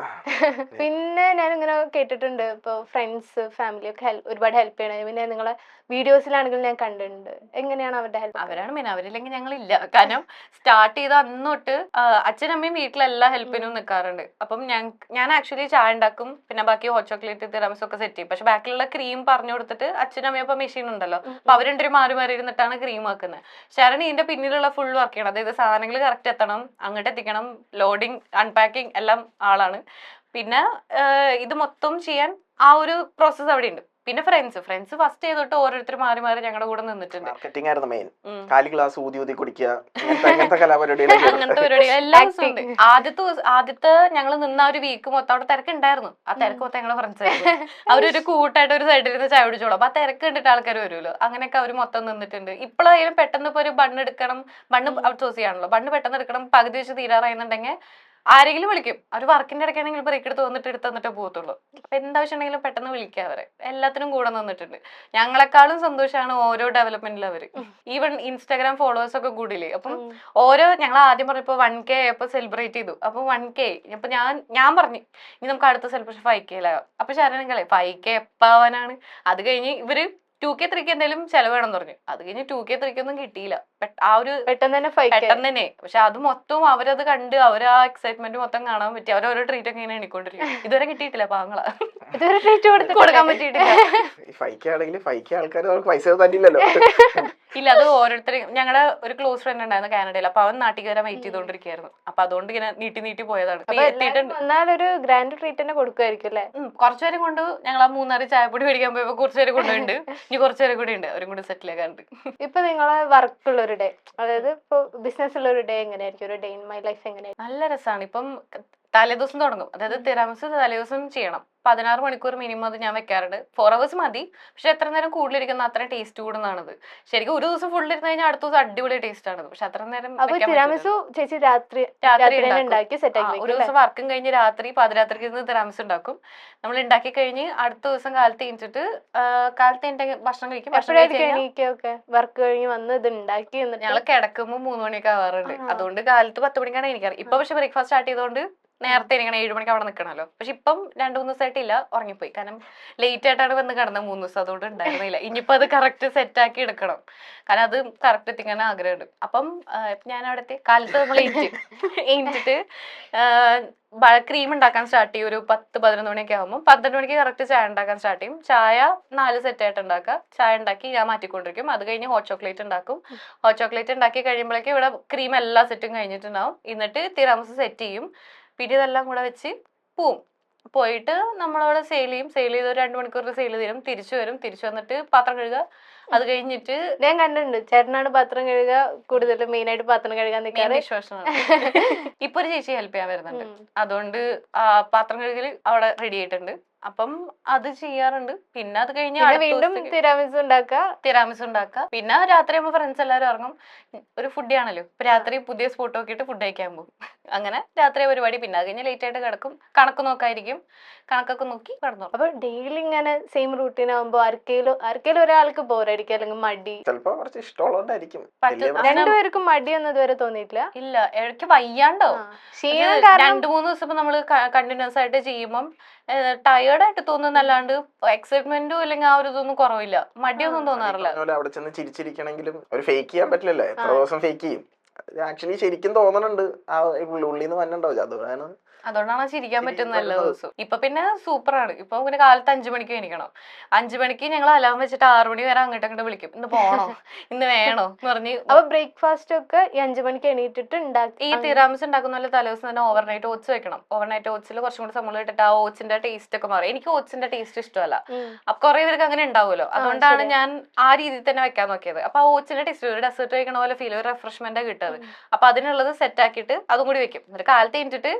പിന്നെ ഞാൻ ഇങ്ങനെ കേട്ടിട്ടുണ്ട്, ഇപ്പൊ ഫ്രണ്ട്സ് ഫാമിലി ഒക്കെ ഒരുപാട് ഹെൽപ്പ് ചെയ്യണത്. പിന്നെ നിങ്ങളെ വീഡിയോസിലാണെങ്കിലും ഞാൻ കണ്ടിട്ടുണ്ട്. എങ്ങനെയാണ് അവരുടെ ഹെൽപ്പ്? അവരാണ് മെയിൻ, അവരില്ലെങ്കിൽ ഞങ്ങളില്ല. കാരണം സ്റ്റാർട്ട് ചെയ്ത അന്ന് തൊട്ട് അച്ഛനമ്മയും വീട്ടിലെല്ലാ ഹെൽപ്പിനും നിൽക്കാറുണ്ട്. അപ്പം ഞാൻ ആക്ച്വലി ചായ ഉണ്ടാക്കും, പിന്നെ ബാക്കി ഹോട്ട് ചോക്ലേറ്റ് തിരാമിസ് ഒക്കെ സെറ്റ് ചെയ്യും. പക്ഷെ ബാക്കിയുള്ള ക്രീം പറഞ്ഞു കൊടുത്തിട്ട് അച്ഛനമ്മയും ഇപ്പൊ മെഷീൻ ഉണ്ടല്ലോ, അപ്പൊ അവരുണ്ടൊരു മാറി ഇരുന്നിട്ടാണ് ക്രീം ആക്കുന്നത്. ശരണി ഇതിന്റെ പിന്നിലുള്ള ഫുൾ വർക്ക് ചെയ്യണം. അതായത് സാധനങ്ങൾ കറക്റ്റ് എത്തണം, അങ്ങോട്ട് എത്തിക്കണം, ലോഡിങ് അൺപാക്കിങ് എല്ലാം ആളാണ്. പിന്നെ ഇത് മൊത്തം ചെയ്യാൻ ആ ഒരു പ്രോസസ്സ് അവിടെ ഉണ്ട്. പിന്നെ ഫ്രണ്ട്സ് ഫസ്റ്റ് ചെയ്തിട്ട് ഓരോരുത്തർ മാറി ഞങ്ങളുടെ കൂടെ നിന്നിട്ടുണ്ട്. മാർക്കറ്റിംഗ് ആയിരുന്നു മെയിൻ. കാലി ഗ്ലാസ് ഊതി കുടിക്കുക, അങ്ങനത്തെ കലാപരിപാടികൾ, അങ്ങനത്തെ പരിപാടികൾ എല്ലാ ദിവസവും ഉണ്ട്. ആദ്യത്തെ ഞങ്ങൾ നിന്ന ഒരു വീക്ക് മൊത്തം അവിടെ തിരക്കുണ്ടായിരുന്നു. ആ തിരക്ക് മൊത്തം ഞങ്ങളെ ഫ്രണ്ട്സ് ആയിരുന്നു. അവരൊരു കൂട്ടായിട്ട് ഒരു സൈഡിൽ ഇരുന്ന് ചായ കുടിച്ചോളൂ. അപ്പൊ ആ തിരക്ക് കണ്ടിട്ട് ആൾക്കാർ വരുമല്ലോ, അങ്ങനെയൊക്കെ അവർ മൊത്തം നിന്നിട്ടുണ്ട്. ഇപ്പോഴായാലും പെട്ടെന്ന് ഇപ്പൊ ഒരു ബണ്ണ് എടുക്കണം, ബണ്ണ് ഔട്ട് സോഴ്സ് ചെയ്യാണല്ലോ, ബണ്ണ് പെട്ടെന്ന് എടുക്കണം, പകുതി വെച്ച് തീരാറായെന്നുണ്ടെങ്കിൽ ആരെങ്കിലും വിളിക്കും. അവർ വർക്കിന്റെ ഇടയ്ക്കാണെങ്കിൽ ബ്രേക്ക് എടുത്ത് എടുത്തിട്ടേ പോകത്തുള്ളൂ. അപ്പൊ എന്താവശ്യം ഉണ്ടെങ്കിലും പെട്ടെന്ന് വിളിക്കുക. അവരെ എല്ലാത്തിനും കൂടെ നിന്നിട്ടുണ്ട്. ഞങ്ങളെക്കാളും സന്തോഷമാണ് ഓരോ ഡെവലപ്മെന്റിൽ അവര്. ഈവൻ ഇൻസ്റ്റാഗ്രാം ഫോളോവേഴ്സ് ഒക്കെ കൂടിയില്ലേ, അപ്പം ഞങ്ങൾ ആദ്യം പറഞ്ഞപ്പോ 1K ആയപ്പോ സെലിബ്രേറ്റ് ചെയ്തു. അപ്പൊ 1K അപ്പൊ ഞാൻ പറഞ്ഞു ഇനി നമുക്ക് അടുത്ത സെലിബ്രേഷൻ 5K ലാകാം. അപ്പൊ ശരണങ്ങളെ 5K എപ്പാവാനാണ്? അത് കഴിഞ്ഞ് ഇവര് 2K 3K എന്തെങ്കിലും ചെലവ് വേണമെന്ന് പറഞ്ഞു. അത് കഴിഞ്ഞ് 2K 3K ഒന്നും കിട്ടിയില്ല. ആ ഒരു പെട്ടെന്ന് തന്നെ. പക്ഷെ അത് മൊത്തം അവരത് കണ്ട് ആ എക്സൈറ്റ്മെന്റ് മൊത്തം കാണാൻ പറ്റി. അവരോരോ ട്രീറ്റ് ഒക്കെ ഇങ്ങനെ എണ്ണിക്കൊണ്ടിരിക്കും. ഇതുവരെ കിട്ടിയിട്ടില്ല പാവങ്ങളാ, ഇതുവരെ ട്രീറ്റ് കൊടുക്കാൻ പറ്റിയിട്ടില്ല. ഇല്ല, അത് ഓരോരുത്തരും. ഞങ്ങളുടെ ഒരു ക്ലോസ് ഫ്രണ്ട് ഉണ്ടായിരുന്നു കാനഡയിൽ. അപ്പൊ അവൻ നാട്ടിൽ വരാൻ വെയിറ്റ് ചെയ്തോണ്ടിരിക്കുകയായിരുന്നു. അപ്പൊ അതുകൊണ്ട് ഇങ്ങനെ നീട്ടി പോയതാണ്. ഒരു ഗ്രാൻഡ് ട്രീറ്റ് തന്നെ കൊടുക്കുമായിരിക്കും അല്ലേ? കുറച്ചുപേരും കൊണ്ട് ഞങ്ങൾ ആ 3 ചായപ്പൊടി മേടിക്കാൻ പോയപ്പോ കുറച്ചുപേരെ കൊണ്ടുപോയിട്ടുണ്ട്. ഇനി കുറച്ചുപേരും കൂടി ഉണ്ട്, അവരും കൂടി സെറ്റിൽ ആക്കാറുണ്ട്. ഇപ്പൊ നിങ്ങളെ വർക്കുള്ള ഒരു ഡേ, അതായത് ഇപ്പൊ ബിസിനസ് ഉള്ള ഒരു ഡേ എങ്ങനെയായിരിക്കും? ഒരു ഡേ ഇൻ മൈ ലൈഫ് എങ്ങനെയായിരിക്കും? നല്ല രസമാണ്. ഇപ്പം തലേദിവസം തുടങ്ങും. അതായത് തിരാമിസ് തലേദിവസം ചെയ്യണം. 16 മണിക്കൂർ മിനിമം അത് ഞാൻ വെക്കാറുണ്ട്. 4 hours മതി. പക്ഷെ എത്ര നേരം കൂടുതലിരിക്കുന്ന അത്ര ടേസ്റ്റ് കൂടുന്നതാണത്. ശരിക്കും ഒരു ദിവസം ഫുൾ ഇരുന്ന് കഴിഞ്ഞാൽ അടുത്ത ദിവസം അടിപൊളി ടേസ്റ്റ് ആണത്. പക്ഷെ അത്ര നേരം ചേച്ചി രാത്രി ഒരു ദിവസം വർക്കും കഴിഞ്ഞ് രാത്രി പാതിരാത്രിക്ക് ഇരുന്ന് തിരാമിസ് ഉണ്ടാക്കും. നമ്മൾ ഉണ്ടാക്കി കഴിഞ്ഞ് അടുത്ത ദിവസം കാലത്ത് കഴിഞ്ഞിട്ട് ഭക്ഷണം കഴിക്കും. വർക്ക് കഴിഞ്ഞ് വന്ന് ഇത് ഉണ്ടാക്കി ഞങ്ങൾ കിടക്കുമ്പോൾ 3 മണിയൊക്കെ ആവാറുണ്ട്. അതുകൊണ്ട് കാലത്ത് 10 മണിക്കാണ് എനിക്കറിയാം. ഇപ്പൊ പക്ഷെ ബ്രേക്ക്ഫാസ്റ്റ് സ്റ്റാർട്ട് ചെയ്തോണ്ട് നേരത്തെ ഇരിക്കണം, 7 മണിക്ക് അവിടെ നിൽക്കണമല്ലോ. പക്ഷെ ഇപ്പം 2-3 ദിവസമായിട്ടില്ല, ഉറങ്ങിപ്പോയി. കാരണം ലേറ്റ് ആയിട്ടാണ് വന്ന് കിടന്നത് 3 ദിവസം. അതുകൊണ്ട് ഉണ്ടായിരുന്നില്ല. ഇനിയിപ്പോ അത് കറക്റ്റ് സെറ്റ് ആക്കി എടുക്കണം. കാരണം അത് കറക്റ്റ് എത്തിക്കാൻ ആഗ്രഹമുണ്ട്. അപ്പം ഞാൻ അവിടുത്തെ കാലത്ത് നമ്മൾ എണീറ്റിട്ട് ക്രീം ഉണ്ടാക്കാൻ സ്റ്റാർട്ട് ചെയ്യും. ഒരു 10-11 മണിയൊക്കെ ആകുമ്പോൾ 12 മണിക്ക് കറക്റ്റ് ചായ ഉണ്ടാക്കാൻ സ്റ്റാർട്ട് ചെയ്യും. ചായ 4 സെറ്റായിട്ട് ഉണ്ടാക്കുക. ചായ ഉണ്ടാക്കി ഞാൻ മാറ്റിക്കൊണ്ടിരിക്കും. അത് കഴിഞ്ഞ് ഹോട്ട് ചോക്ലേറ്റ് ഉണ്ടാക്കും. ഹോട്ട് ചോക്ലേറ്റ് ഉണ്ടാക്കി കഴിയുമ്പോഴേക്കും ഇവിടെ ക്രീം എല്ലാ സെറ്റും കഴിഞ്ഞിട്ടുണ്ടാവും. എന്നിട്ട് തിരാമിസ് സെറ്റ് ചെയ്യും. പിന്നെ ഇതെല്ലാം കൂടെ വെച്ച് പോയിട്ട് നമ്മളവിടെ സെയിൽ ചെയ്ത് ഒരു 2 മണിക്കൂറിൽ സെയിൽ ചെയ്യും. തിരിച്ചു വന്നിട്ട് പാത്രം കഴുകുക. അത് കഴിഞ്ഞിട്ട് ഞാൻ കണ്ടിട്ടുണ്ട് ചേട്ടനാണ് പാത്രം കഴുകുക, കൂടുതൽ മെയിൻ ആയിട്ട് പാത്രം കഴുകാൻ നിൽക്കാറ്. വിശ്വാസമാണ്. ഇപ്പൊ ഒരു ചേച്ചി ഹെൽപ്പ് ചെയ്യാൻ വരുന്നുണ്ട്. അതുകൊണ്ട് പാത്രം കഴുകൽ അവിടെ റെഡി ആയിട്ടുണ്ട്. അപ്പം അത് ചെയ്യാറുണ്ട്. പിന്നെ അത് കഴിഞ്ഞ് പിന്നെ അടുത്ത വീണ്ടും ദിവസത്തേക്ക് തിരാമിസ് ഉണ്ടാക്കുക. തിരാമിസ് ഉണ്ടാക്കുക. പിന്നെ രാത്രി ആകുമ്പോൾ ഫ്രണ്ട്സ് എല്ലാവരും ഇറങ്ങും. ഒരു ഫുഡി ആണല്ലോ, ഇപ്പൊ രാത്രി പുതിയ സ്പോട്ട് നോക്കിയിട്ട് ഫുഡ് കഴിക്കാൻ പോകും. അങ്ങനെ രാത്രി പരിപാടി. പിന്നെ അത് കഴിഞ്ഞ് ലേറ്റ് ആയിട്ട് കിടക്കും. കണക്ക് നോക്കായിരിക്കും. കണക്കൊക്കെ നോക്കി കിടന്നു. അപ്പൊ ഡെയിലി ഇങ്ങനെ സെയിം റൂട്ടീൻ ആകുമ്പോ ആർക്കേലും ഒരാൾക്ക് ബോറടിക്കുക അല്ലെങ്കിൽ മടി? ചിലപ്പോ കുറച്ച് ഇഷ്ടമുള്ളതുകൊണ്ടായിരിക്കും. രണ്ടുപേർക്കും മടിയൊന്നും ഇതുവരെ തോന്നിയിട്ടില്ല? ഇല്ല, ഇടയ്ക്ക് വയ്യാണ്ടോ. ക്ഷീണം കാരണം 2-3 ദിവസം ഇപ്പൊ നമ്മള് കണ്ടിന്യൂസ് ആയിട്ട് ചെയ്യുമ്പം ടയേർഡ് ആയിട്ട് തോന്നുന്നല്ലാണ്ട് എക്സൈറ്റ്മെന്റും അല്ലെങ്കിൽ ആ ഒരു ഇതൊന്നും കുറവില്ല. മടിയൊന്നും തോന്നാറില്ല. അവിടെ ചെന്ന് ചിരിച്ചിരിക്കണമെങ്കിലും ഒരു ഫേക്ക് ചെയ്യാൻ പറ്റില്ലല്ലോ. എത്ര ദിവസം ഫേക്ക് ചെയ്യും? ആക്ച്വലി ശരിക്കും തോന്നണുണ്ട്, ആ ഉള്ളിൽ നിന്ന് വന്നുണ്ടാവില്ല. അതുകൊണ്ടാണ് ചിരിക്കാൻ പറ്റുന്ന എല്ലാ ദിവസവും. ഇപ്പൊ പിന്നെ സൂപ്പറാണ്. ഇപ്പൊ പിന്നെ കാലത്ത് 5 മണിക്ക് എണീക്കണം. 5 മണിക്ക് ഞങ്ങൾ അലാം വെച്ചിട്ട് 6 മണി വരെ അങ്ങോട്ട് അങ്ങോട്ട് വിളിക്കും. ഇന്ന് പോണോ, ഇന്ന് വേണോ എന്ന് പറഞ്ഞ്. അപ്പൊ ബ്രേക്ക്ഫാസ്റ്റ് ഒക്കെ ഈ 5 മണിക്ക് എണീറ്റിട്ട് ഉണ്ടാക്കി. ഈ തിരാമിസ് ഉണ്ടാക്കുന്ന പോലെ തലേദിവസം തന്നെ ഓവർനൈറ്റ് ഓട്സ് വെക്കണം. ഓവർനൈറ്റ് ഓട്സിൽ കുറച്ചും കൂടി നമ്മൾ ഇട്ടിട്ട് ആ ഓട്സിന്റെ ടേസ്റ്റ് ഒക്കെ മാറും. എനിക്ക് ഓട്സിന്റെ ടേസ്റ്റ് ഇഷ്ടമല്ല. അപ്പൊ കുറെ പേർക്ക് അങ്ങനെ ഉണ്ടാവുമല്ലോ. അതുകൊണ്ടാണ് ഞാൻ ആ രീതിയിൽ തന്നെ വെക്കാൻ നോക്കിയത്. അപ്പൊ ആ ഓട്സിന്റെ ടേസ്റ്റ് ഒരു ഡെസേർട്ട് കഴിക്കണ പോലെ ഫീൽ, ഒരു റിഫ്രഷ്മെന്റ് കിട്ടുന്നത്. അപ്പൊ അതിനുള്ളത് സെറ്റ് ആക്കിയിട്ട് അതും കൂടി വെക്കും. എന്നിട്ട് കാലത്ത് കഴിഞ്ഞിട്ട്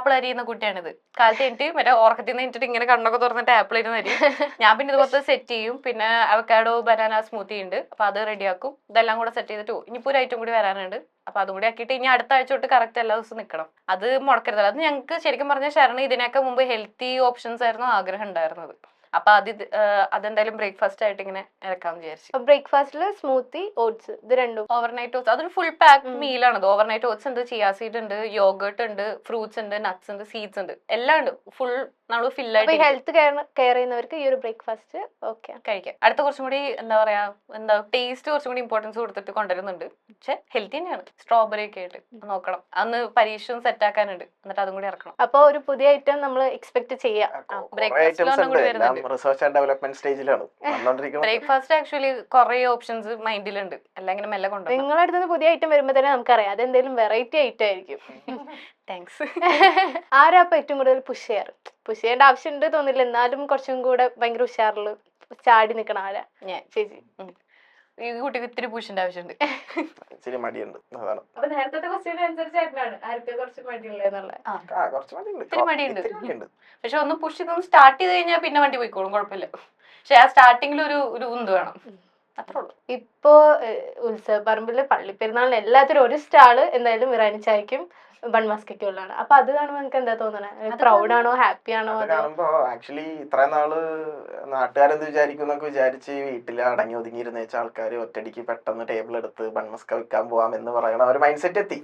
ആപ്പിൾ അരിയുന്ന കുട്ടിയാണിത്. കാലത്ത് കഴിഞ്ഞിട്ട് മറ്റേ ഉറക്കത്തിൽ നിന്ന് കഴിഞ്ഞിട്ട് ഇങ്ങനെ കണ്ണൊക്കെ തുറന്നിട്ട് ആപ്പിൾ അരിയുന്ന അരി ഞാൻ പിന്നെ ഇതുപോലത്തെ സെറ്റ് ചെയ്യും. പിന്നെ അവക്കാഡോ ബനാന സ്മൂത്തി ഉണ്ട്, അപ്പൊ അത് റെഡിയാക്കും. ഇതെല്ലാം കൂടെ സെറ്റ് ചെയ്തിട്ട് ഇനിയിപ്പോ ഒരു ഐറ്റം കൂടി വരാനുണ്ട്. അപ്പൊ അതും കൂടി ആക്കിയിട്ട് ഇനി അടുത്ത ആഴ്ച തൊട്ട് കറക്റ്റ് എല്ലാ ദിവസവും നിൽക്കണം. അത് മുടക്കരുതല്ലോ. അത് ഞങ്ങൾക്ക് ശരിക്കും പറഞ്ഞാൽ ശരണം ഇതിനൊക്കെ മുമ്പ് ഹെൽത്തി ഓപ്ഷൻസ് ആയിരുന്നു ആഗ്രഹം ഉണ്ടായിരുന്നത്. അപ്പൊ അതെന്തായാലും ബ്രേക്ക്ഫാസ്റ്റ് ആയിട്ട് ഇങ്ങനെ ഇറക്കാമെന്ന് വിചാരിച്ചു. ബ്രേക്ക്ഫാസ്റ്റില് സ്മൂത്തി ഓട്സ് ഇത് രണ്ടും. ഓവർനൈറ്റ് ഓട്സ് അതൊരു ഫുൾ പാക്ക് മീലാണത്. ഓവർനൈറ്റ് ഓട്സ് ഉണ്ട്, ചിയാ സീഡ് ഉണ്ട്, യോഗേർട്ട് ഉണ്ട്, ഫ്രൂട്ട്സ് ഉണ്ട്, നട്ട്സ് ഉണ്ട്, സീഡ്സ് ഉണ്ട്, എല്ലാം ഉണ്ട്. ഫുൾ നമ്മൾ ഫില്ലായിട്ട് ഹെൽത്ത് കെയർ ചെയ്യുന്നവർക്ക് ഈ ഒരു ബ്രേക്ക്ഫാസ്റ്റ് ഓക്കെ കഴിക്കാം. അടുത്ത കുറച്ചും കൂടി ടേസ്റ്റ് കുറച്ചും കൂടി ഇമ്പോർട്ടൻസ് കൊടുത്തിട്ട് കൊണ്ടുവരുന്നുണ്ട്. പക്ഷെ ഹെൽത്തി തന്നെയാണ്. സ്ട്രോബെറി ഒക്കെ ആയിട്ട് നോക്കണം. അന്ന് പരീക്ഷയും സെറ്റ് ആക്കാനുണ്ട്. എന്നിട്ട് അതും കൂടി ഇറക്കണം. അപ്പൊ ഒരു പുതിയ ഐറ്റം നമ്മൾ എക്സ്പെക്ട് ചെയ്യാം. റിസർച്ച് ആൻഡ് ഡെവലപ്മെന്റ് സ്റ്റേജിലാണ്. ബ്രേക്ക്ഫാസ്റ്റ് ആക്ച്വലി കുറെ ഓപ്ഷൻസ് മൈൻഡിലുണ്ട്. എല്ലാം ഇങ്ങനെ മെല്ലെ കൊണ്ടുവരും. നിങ്ങളുടെ അടുത്ത് നിന്ന് പുതിയ ഐറ്റം വരുമ്പോ തന്നെ നമുക്കറിയാം അതെന്തെങ്കിലും വെറൈറ്റി ഐറ്റം ആയിരിക്കും. താങ്ക്സ്. ആരാ അപ്പൊ ഏറ്റവും കൂടുതൽ പുഷ് ചെയ്യേണ്ട ആവശ്യം ഉണ്ട് തോന്നില്ല, എന്നാലും കുറച്ചും കൂടെ ഭയങ്കര ഉഷാറില് ചാടി നിക്കണ ആരാ? ഞാൻ. ചേച്ചി. ഈ കുട്ടിക്ക് ഇത്തിരി പുഷിന്റെ ആവശ്യമുണ്ട്. ഇച്ചിരി മടിയുണ്ട്, അതാണ്. അപ്പൊ നേരത്തെ ക്വസ്റ്റ്യൻ അനുസരിച്ചായിട്ടാണ് ആർക്ക് കുറച്ച് മടിയുള്ളത്. ഇത്തിരി മടിയുണ്ട്. പക്ഷെ ഒന്ന് പുഷ് ചെയ്തൊന്ന് സ്റ്റാർട്ട് ചെയ്ത് കഴിഞ്ഞാൽ പിന്നെ വണ്ടി പോയിക്കോളും, കുഴപ്പമില്ല. പക്ഷെ ആ സ്റ്റാർട്ടിങ്ങിൽ ഒരു ഉന്ത് വേണം, അത്രേ ഉള്ളൂ. ഇപ്പോ ഉത്സവപ്പറമ്പില് പള്ളിപ്പെരുന്നാളിന് എല്ലാത്തിനും ഒരു സ്റ്റാള് എന്തായാലും ഇറാനി ചായക്കും ബൺമസ്കയ്ക്കും ഉള്ളതാണ്. അപ്പൊ അത് കാണുമ്പോ നിങ്ങൾക്ക് എന്താ തോന്നണേ? പ്രൗഡ് ആണോ, ഹാപ്പി ആണോ? കാണുമ്പോ ആക്ച്വലി ഇത്രയും നാള് നാട്ടുകാരെന്ത് വിചാരിക്കുന്നൊക്കെ വിചാരിച്ച് വീട്ടിൽ അടങ്ങി ഒതുങ്ങിയിരുന്ന ആൾക്കാർ ഒറ്റടിക്ക് പെട്ടെന്ന് ടേബിൾ എടുത്ത് ബൺമസ്ക വിൽക്കാൻ പോവാം എന്ന് പറയണ ഒരു മൈൻഡ് സെറ്റ് എത്തി.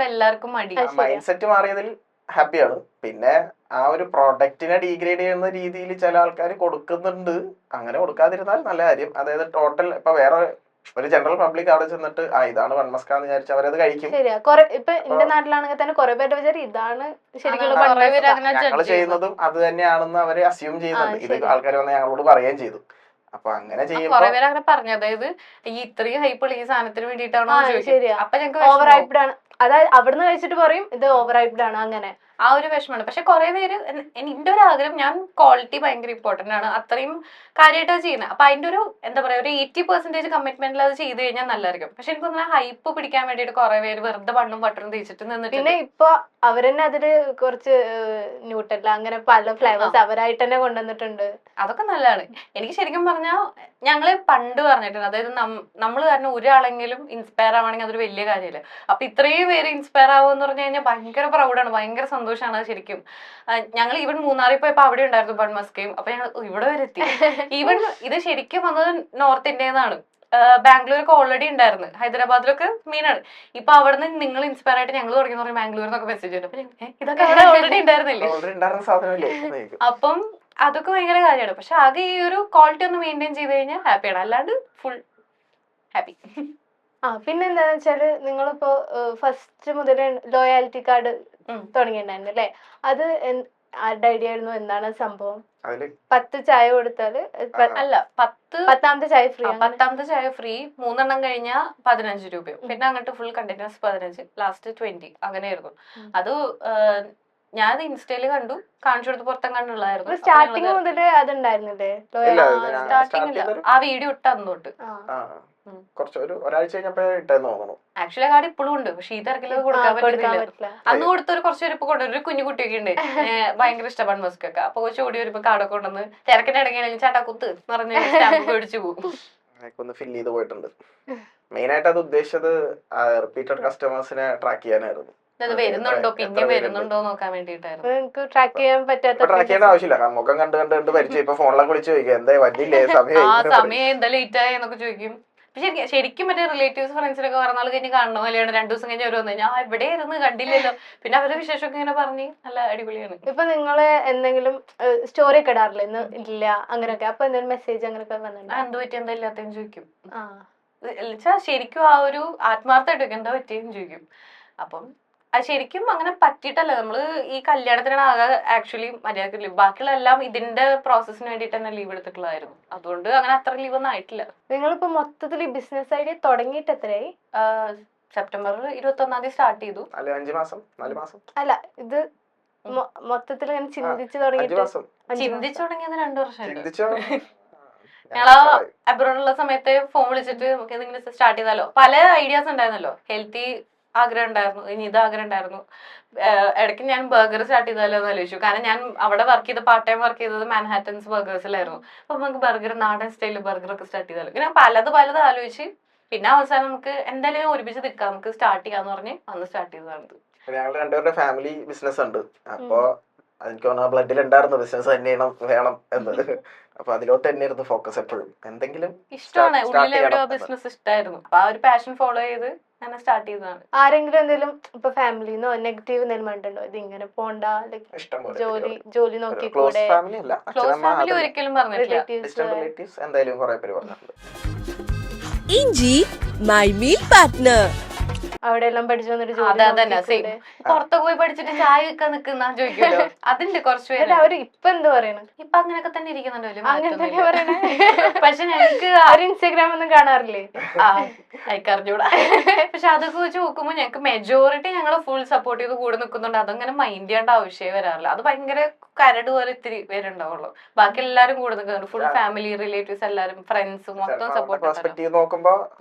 എല്ലാവർക്കും മൈൻഡ് സെറ്റ് മാറിയതിൽ ഹാപ്പിയാണ്. പിന്നെ ആ ഒരു പ്രോഡക്റ്റിനെ ഡീഗ്രേഡ് ചെയ്യുന്ന രീതിയിൽ ചില ആൾക്കാർ കൊടുക്കുന്നുണ്ട്. അങ്ങനെ കൊടുക്കാതിരുന്നാൽ നല്ല കാര്യം. അതായത് ടോട്ടൽ ഇപ്പൊ വേറെ ഒരു ജനറൽ പബ്ലിക് അവിടെ ചെന്നിട്ട് ഇതാണ് ബൺമസ്ക എന്ന് വിചാരിച്ച് അവരത് കഴിക്കും. ശരിയാ. ഇപ്പൊ എന്റെ നാട്ടിലാണെങ്കിൽ തന്നെ കുറെ പേരുടെ വിചാരം ഇതാണ് ശരിക്കും ഞങ്ങൾ ചെയ്യുന്നതും അത് തന്നെയാണെന്ന് അവര് അസ്യൂം ചെയ്യുന്നുണ്ട്. ഇത് ആൾക്കാർ വന്ന് ഞങ്ങളോട് പറയുകയും ചെയ്തു. അപ്പൊ അങ്ങനെ കുറെ പേര് അങ്ങനെ പറഞ്ഞു. അതായത് ഈ ഇത്രയും ഹൈപ്പുള്ള ഈ സാധനത്തിന് വേണ്ടിയിട്ടാണോ? അപ്പൊ ഞങ്ങൾക്ക് ഓവർ ഹൈപ്ഡ് ആണ്. അതായത് അവിടുന്ന് കഴിച്ചിട്ട് പറയും ഇത് ഓവർ ഹൈപ്ഡ് ആണ്. അങ്ങനെ ആ ഒരു വിഷമമാണ്. പക്ഷെ കുറെ പേര് എന്റെ ഒരു ആഗ്രഹം, ഞാൻ ക്വാളിറ്റി ഭയങ്കര ഇമ്പോർട്ടന്റ് ആണ്, അത്രയും കാര്യമായിട്ടാണ് ചെയ്യുന്നത്. അപ്പൊ അതിന്റെ ഒരു എന്താ പറയാ, ഒരു 80% കമ്മിറ്റ്മെന്റിൽ അത് ചെയ്ത് കഴിഞ്ഞാൽ നല്ലതായിരിക്കും. പക്ഷെ എനിക്ക് തോന്നുന്നത് ഹൈപ്പ് പിടിക്കാൻ വേണ്ടിയിട്ട് കുറെ പേര് വെറുതെ ബണ്ണും ബട്ടറും തേച്ചിട്ട് നിന്നിട്ട്. പിന്നെ ഇപ്പൊ അവരെന്നെ അതില് കുറച്ച് ന്യൂട്ടല്ല അങ്ങനെ പല ഫ്ലേവേഴ്സ് അവരായിട്ട് തന്നെ കൊണ്ടുവന്നിട്ടുണ്ട്. അതൊക്കെ നല്ലതാണ്. എനിക്ക് ശരിക്കും പറഞ്ഞാൽ ഞങ്ങള് പണ്ട് പറഞ്ഞിട്ടുണ്ട്, അതായത് നമ്മൾ കാരണം ഒരാളെങ്കിലും ഇൻസ്പയർ ആവുകയാണെങ്കിൽ അതൊരു വലിയ കാര്യമല്ലേ. അപ്പൊ ഇത്രയും പേര് ഇൻസ്പയർ ആവുമെന്ന് പറഞ്ഞു കഴിഞ്ഞാൽ ഭയങ്കര പ്രൗഡാണ്, ഭയങ്കര സന്തോഷമാണ് ശരിക്കും. ഞങ്ങൾ ഈവൻ മൂന്നാറിൽ പോയപ്പോ അവിടെ ഉണ്ടായിരുന്നു ബൺമസ്കയും. അപ്പൊ ഞങ്ങൾ ഇവിടെ വരെ എത്തി. ഈവൻ ഇത് ശരിക്കും വന്നത് നോർത്ത് ഇന്ത്യന്നാണ്. ബാംഗ്ലൂരൊക്കെ ഓൾറെഡി ഉണ്ടായിരുന്നു, ഹൈദരാബാദിലൊക്കെ മെയിനാണ്. ഇപ്പൊ അവിടെ നിന്ന് നിങ്ങൾ ഇൻസ്പയർ ആയിട്ട് ഞങ്ങൾ തുടങ്ങിയെന്ന് പറഞ്ഞാൽ ബാംഗ്ലൂരിന്നൊക്കെ മെസ്സേജ് ഉണ്ട്. അപ്പൊ ഇതൊക്കെ ഓൾറെഡി ഉണ്ടായിരുന്നില്ലേ. അപ്പം അതൊക്കെ ഭയങ്കര കാര്യമാണ്. പക്ഷെ ആകെ ഈ ഒരു ക്വാളിറ്റി ഒന്ന് മെയിൻറ്റെയിൻ ചെയ്ത് കഴിഞ്ഞാൽ ഹാപ്പിയാണ്, അല്ലാണ്ട് ഫുൾ ഹാപ്പി. പിന്നെ എന്താന്ന് വെച്ചാല് നിങ്ങളിപ്പോ ഫസ്റ്റ് മുതൽ ലോയാലിറ്റി കാർഡ് തുടങ്ങിയിട്ടുണ്ടായിരുന്നു അല്ലേ? അത് ആരുടെ ഐഡിയ ആയിരുന്നു? എന്താണ് സംഭവം? 10 ചായ കൊടുത്താല് അല്ല, പത്താമത്തെ ചായ ഫ്രീ. 10ാമത്തെ ചായ ഫ്രീ, 3 എണ്ണം കഴിഞ്ഞാൽ 15 രൂപയും. പിന്നെ അങ്ങോട്ട് ഫുൾ കണ്ടിന്യൂസ് 15, ലാസ്റ്റ് 20 അങ്ങനെയായിരുന്നു. അത് ഞാൻ ഇൻസ്റ്റയില് കണ്ടു, കാണിച്ചു കൊടുത്ത് പുറത്തും കണ്ടുള്ളായിരുന്നു. സ്റ്റാർട്ടിങ് മുതല് അതുണ്ടായിരുന്നില്ലേ? സ്റ്റാർട്ടിങ് ആ വീഡിയോ ഇട്ട അന്ന് തൊട്ട് കുറച്ച് ഒരാഴ്ച കഴിഞ്ഞപ്പോ ഇട്ടെന്ന് തോന്നുന്നു. ആക്ച്വലി ആ കാർഡ് ഇപ്പോഴും ഉണ്ട്, പക്ഷെ ഈ തിരക്കിലത് കൊടുക്കാൻ കൊടുക്കാൻ പറ്റുന്നില്ല. പറ്റില്ല. അന്ന് കൊടുത്തൊരു കുറച്ച് പേര് ഇപ്പൊ കൊണ്ടുവരും. ഒരു കുഞ്ഞു കുട്ടിയൊക്കെ ഉണ്ട്, ഭയങ്കര ഇഷ്ടം ബൺ മസ്ക് ഒക്കെ. അപ്പൊ കൊച്ചു ഓടി വരുമ്പോ കാർഡൊക്കെ കൊണ്ടുവന്ന് തിരക്കിന്റെ ഇടയ്ക്ക് ചേട്ടാ കുത്ത് എന്ന് പറഞ്ഞ് സ്റ്റാമ്പ് മേടിച്ചു പോകും. ഒന്ന് ഫില്ല് ചെയ്ത് പോയിട്ടുണ്ട്. മെയിൻ ആയിട്ട് അത് ഉദ്ദേശിച്ചത് റിപ്പീറ്റഡ് കസ്റ്റമേഴ്സിനെ ട്രാക്ക് ചെയ്യാനായിരുന്നു. അത് വരുന്നുണ്ടോ പിന്നെ വരുന്നുണ്ടോ നോക്കാൻ വേണ്ടിട്ടായിരുന്നു. നിങ്ങൾക്ക് ട്രാക്ക് ചെയ്യാൻ പറ്റാത്ത ട്രാക്ക് ചെയ്യേണ്ട ആവശ്യമില്ല, മുഖം കണ്ട് കണ്ട് കണ്ട് പരിചയം. ഇപ്പൊ ഫോണിലൊക്കെ വിളിച്ചു ചോദിക്കാം എന്താ വന്നില്ലേ സമയം സമയം എന്താ ലേറ്റ് ആയി എന്നൊക്കെ ചോദിക്കും. ശരിക്കും മറ്റേ റിലേറ്റീവ്സ് ഫ്രണ്ട്സിനൊക്കെ പറഞ്ഞാൽ കഴിഞ്ഞ് കാണുന്ന പോലെയാണ്. 2 ദിവസം കഴിഞ്ഞ് അവർ വന്നു ഞാൻ ഇവിടെ ഇരുന്ന് കണ്ടില്ലല്ലോ. പിന്നെ അവരുടെ വിശേഷമൊക്കെ ഇങ്ങനെ പറഞ്ഞ് നല്ല അടിപൊളിയാണ്. ഇപ്പൊ നിങ്ങള് എന്തെങ്കിലും സ്റ്റോറി ഒക്കെ ഇടാറില്ല ഇന്ന് ഇല്ല അങ്ങനെയൊക്കെ, അപ്പൊ എന്തെങ്കിലും മെസ്സേജ് അങ്ങനെയൊക്കെ വന്നിട്ടുണ്ടോ? എന്ത് പറ്റി എന്താ ഇല്ലാത്തതെന്ന് ചോദിക്കും. ശരിക്കും ആ ഒരു ആത്മാർത്ഥമായിട്ടൊക്കെ എന്താ പറ്റിയെന്ന് ചോദിക്കും. അപ്പം അത് ശരിക്കും അങ്ങനെ പറ്റിയിട്ടല്ല, നമ്മള് ഈ കല്യാണത്തിനാണ് ആകെ ആക്ച്വലി മര്യാദക്ക് ലീവ്. ബാക്കിയുള്ള എല്ലാം ഇതിന്റെ പ്രോസസ്സിന് വേണ്ടിട്ട് തന്നെ ലീവ് എടുത്തിട്ടുള്ളതായിരുന്നു. അതുകൊണ്ട് അങ്ങനെ അത്ര ലീവ് ഒന്നും ആയിട്ടില്ല. നിങ്ങളിപ്പോ മൊത്തത്തിൽ ഈ ബിസിനസ് ഐഡിയ തുടങ്ങിയിട്ട് എത്രയായി? സെപ്റ്റംബർ 21 സ്റ്റാർട്ട് ചെയ്തു. 4 മാസം അല്ല ഇത് മൊത്തത്തിൽ ഇങ്ങനെ ചിന്തിച്ചു തുടങ്ങിയിട്ട് ചിന്തിച്ചു തുടങ്ങിയത് 2 വർഷം. ചിന്തിച്ചോ ഞങ്ങളാ അബ്രോഡുള്ള സമയത്ത് ഫോൺ വിളിച്ചിട്ട് നമുക്ക് എന്തെങ്കിലും സ്റ്റാർട്ട് ചെയ്താലോ, പല ഐഡിയാസ് ഉണ്ടായിരുന്നല്ലോ. ഹെൽത്തി ആഗ്രഹം ഉണ്ടായിരുന്നു, ഇനി ഇത് ആഗ്രഹം ഉണ്ടായിരുന്നു. ഇടയ്ക്ക് ഞാൻ ബർഗർ സ്റ്റാർട്ട് ചെയ്താലോ എന്ന് ആലോചിച്ചു. കാരണം ഞാൻ അവിടെ വർക്ക് ചെയ്ത് പാർട്ട് ടൈം വർക്ക് ചെയ്തത് മാൻഹാറ്റൻസ് ബർഗേഴ്സിലായിരുന്നു. അപ്പൊ നമുക്ക് ബർഗർ നാടൻ സ്റ്റൈലിൽ ബർഗർ ഒക്കെ സ്റ്റാർട്ട് ചെയ്താലോ. ഇങ്ങനെ പലത് ആലോചിച്ച് പിന്നെ അവസാനം നമുക്ക് എന്തായാലും ഒരുമിച്ച് നിൽക്കാം, നമുക്ക് സ്റ്റാർട്ട് ചെയ്യാന്ന് പറഞ്ഞ് അന്ന് സ്റ്റാർട്ട് ചെയ്തതാണ്. ഞങ്ങൾ രണ്ടുപേരുടെ ഫാമിലി ബിസിനസ് ഉണ്ട്. അപ്പൊ എനിക്ക് തോന്നുന്നു ബ്ലഡിൽ ഉണ്ടായിരുന്നു ബിസിനസ് തന്നെ വേണം എന്ന്. അപ്പൊ അതിലോട്ട് തന്നെയായിരുന്നു ഫോക്കസ് എപ്പോഴും. എന്തെങ്കിലും ഇഷ്ടമാണ്, ഉള്ളിൽ എവിടെയോ ബിസിനസ് ഇഷ്ടമായിരുന്നു. അപ്പൊ ആ ഒരു പാഷൻ ഫോളോ ചെയ്ത് ഞാൻ സ്റ്റാർട്ട് ചെയ്തതാണ്. ആരെങ്കിലും എന്തെങ്കിലും ഇപ്പൊ ഫാമിലിന്നോ നെഗറ്റീവ് എന്തെങ്കിലും കണ്ടുണ്ടോ ഇത് ഇങ്ങനെ പോണ്ട, ജോലി നോക്കിക്കൂടെ? ക്ലോസ് ഫാമിലി ഒരിക്കലും പറഞ്ഞിട്ടില്ല. റിലേറ്റീവ്സ് എന്തായാലും കുറെ പേര് പറഞ്ഞിട്ടുണ്ട്. ഇഞ്ചി മൈ മീൽ പാർട്ട്ണർ. അവിടെ എല്ലാം പഠിച്ചു വന്നിട്ട് പുറത്തൊക്കെ പോയി പഠിച്ചിട്ട് ചായ വെക്കാൻ നിക്കുന്ന ചോദിക്കുമല്ലോ. അതിന്റെ കുറച്ച് പേര് അവര് ഇപ്പൊ എന്താ പറയണേ? ഇപ്പൊ അങ്ങനെയൊക്കെ തന്നെ ഇരിക്കുന്നുണ്ടല്ലോ. പറയണേ പക്ഷെ ഞങ്ങൾക്ക് ഇൻസ്റ്റാഗ്രാം ഒന്നും കാണാറില്ലേ? അയക്കറിഞ്ഞൂടാ. പക്ഷെ അതൊക്കെ വെച്ച് നോക്കുമ്പോ ഞങ്ങൾക്ക് മെജോറിറ്റി ഞങ്ങള് ഫുൾ സപ്പോർട്ട് ചെയ്ത് കൂടെ നിൽക്കുന്നുണ്ട്. അതങ്ങനെ മൈൻഡ് ചെയ്യേണ്ട ആവശ്യമേ വരാറില്ല. അത് ഭയങ്കര കരട് പോലെ ഇത്തിരി പേരുണ്ടാവുള്ളൂ. ബാക്കി എല്ലാരും കൂടെ നിൽക്കുന്നുണ്ട്. ഫുൾ ഫാമിലി റിലേറ്റീവ്സ് എല്ലാരും ഫ്രണ്ട്സ് മൊത്തം സപ്പോർട്ട്. നോക്കുമ്പോ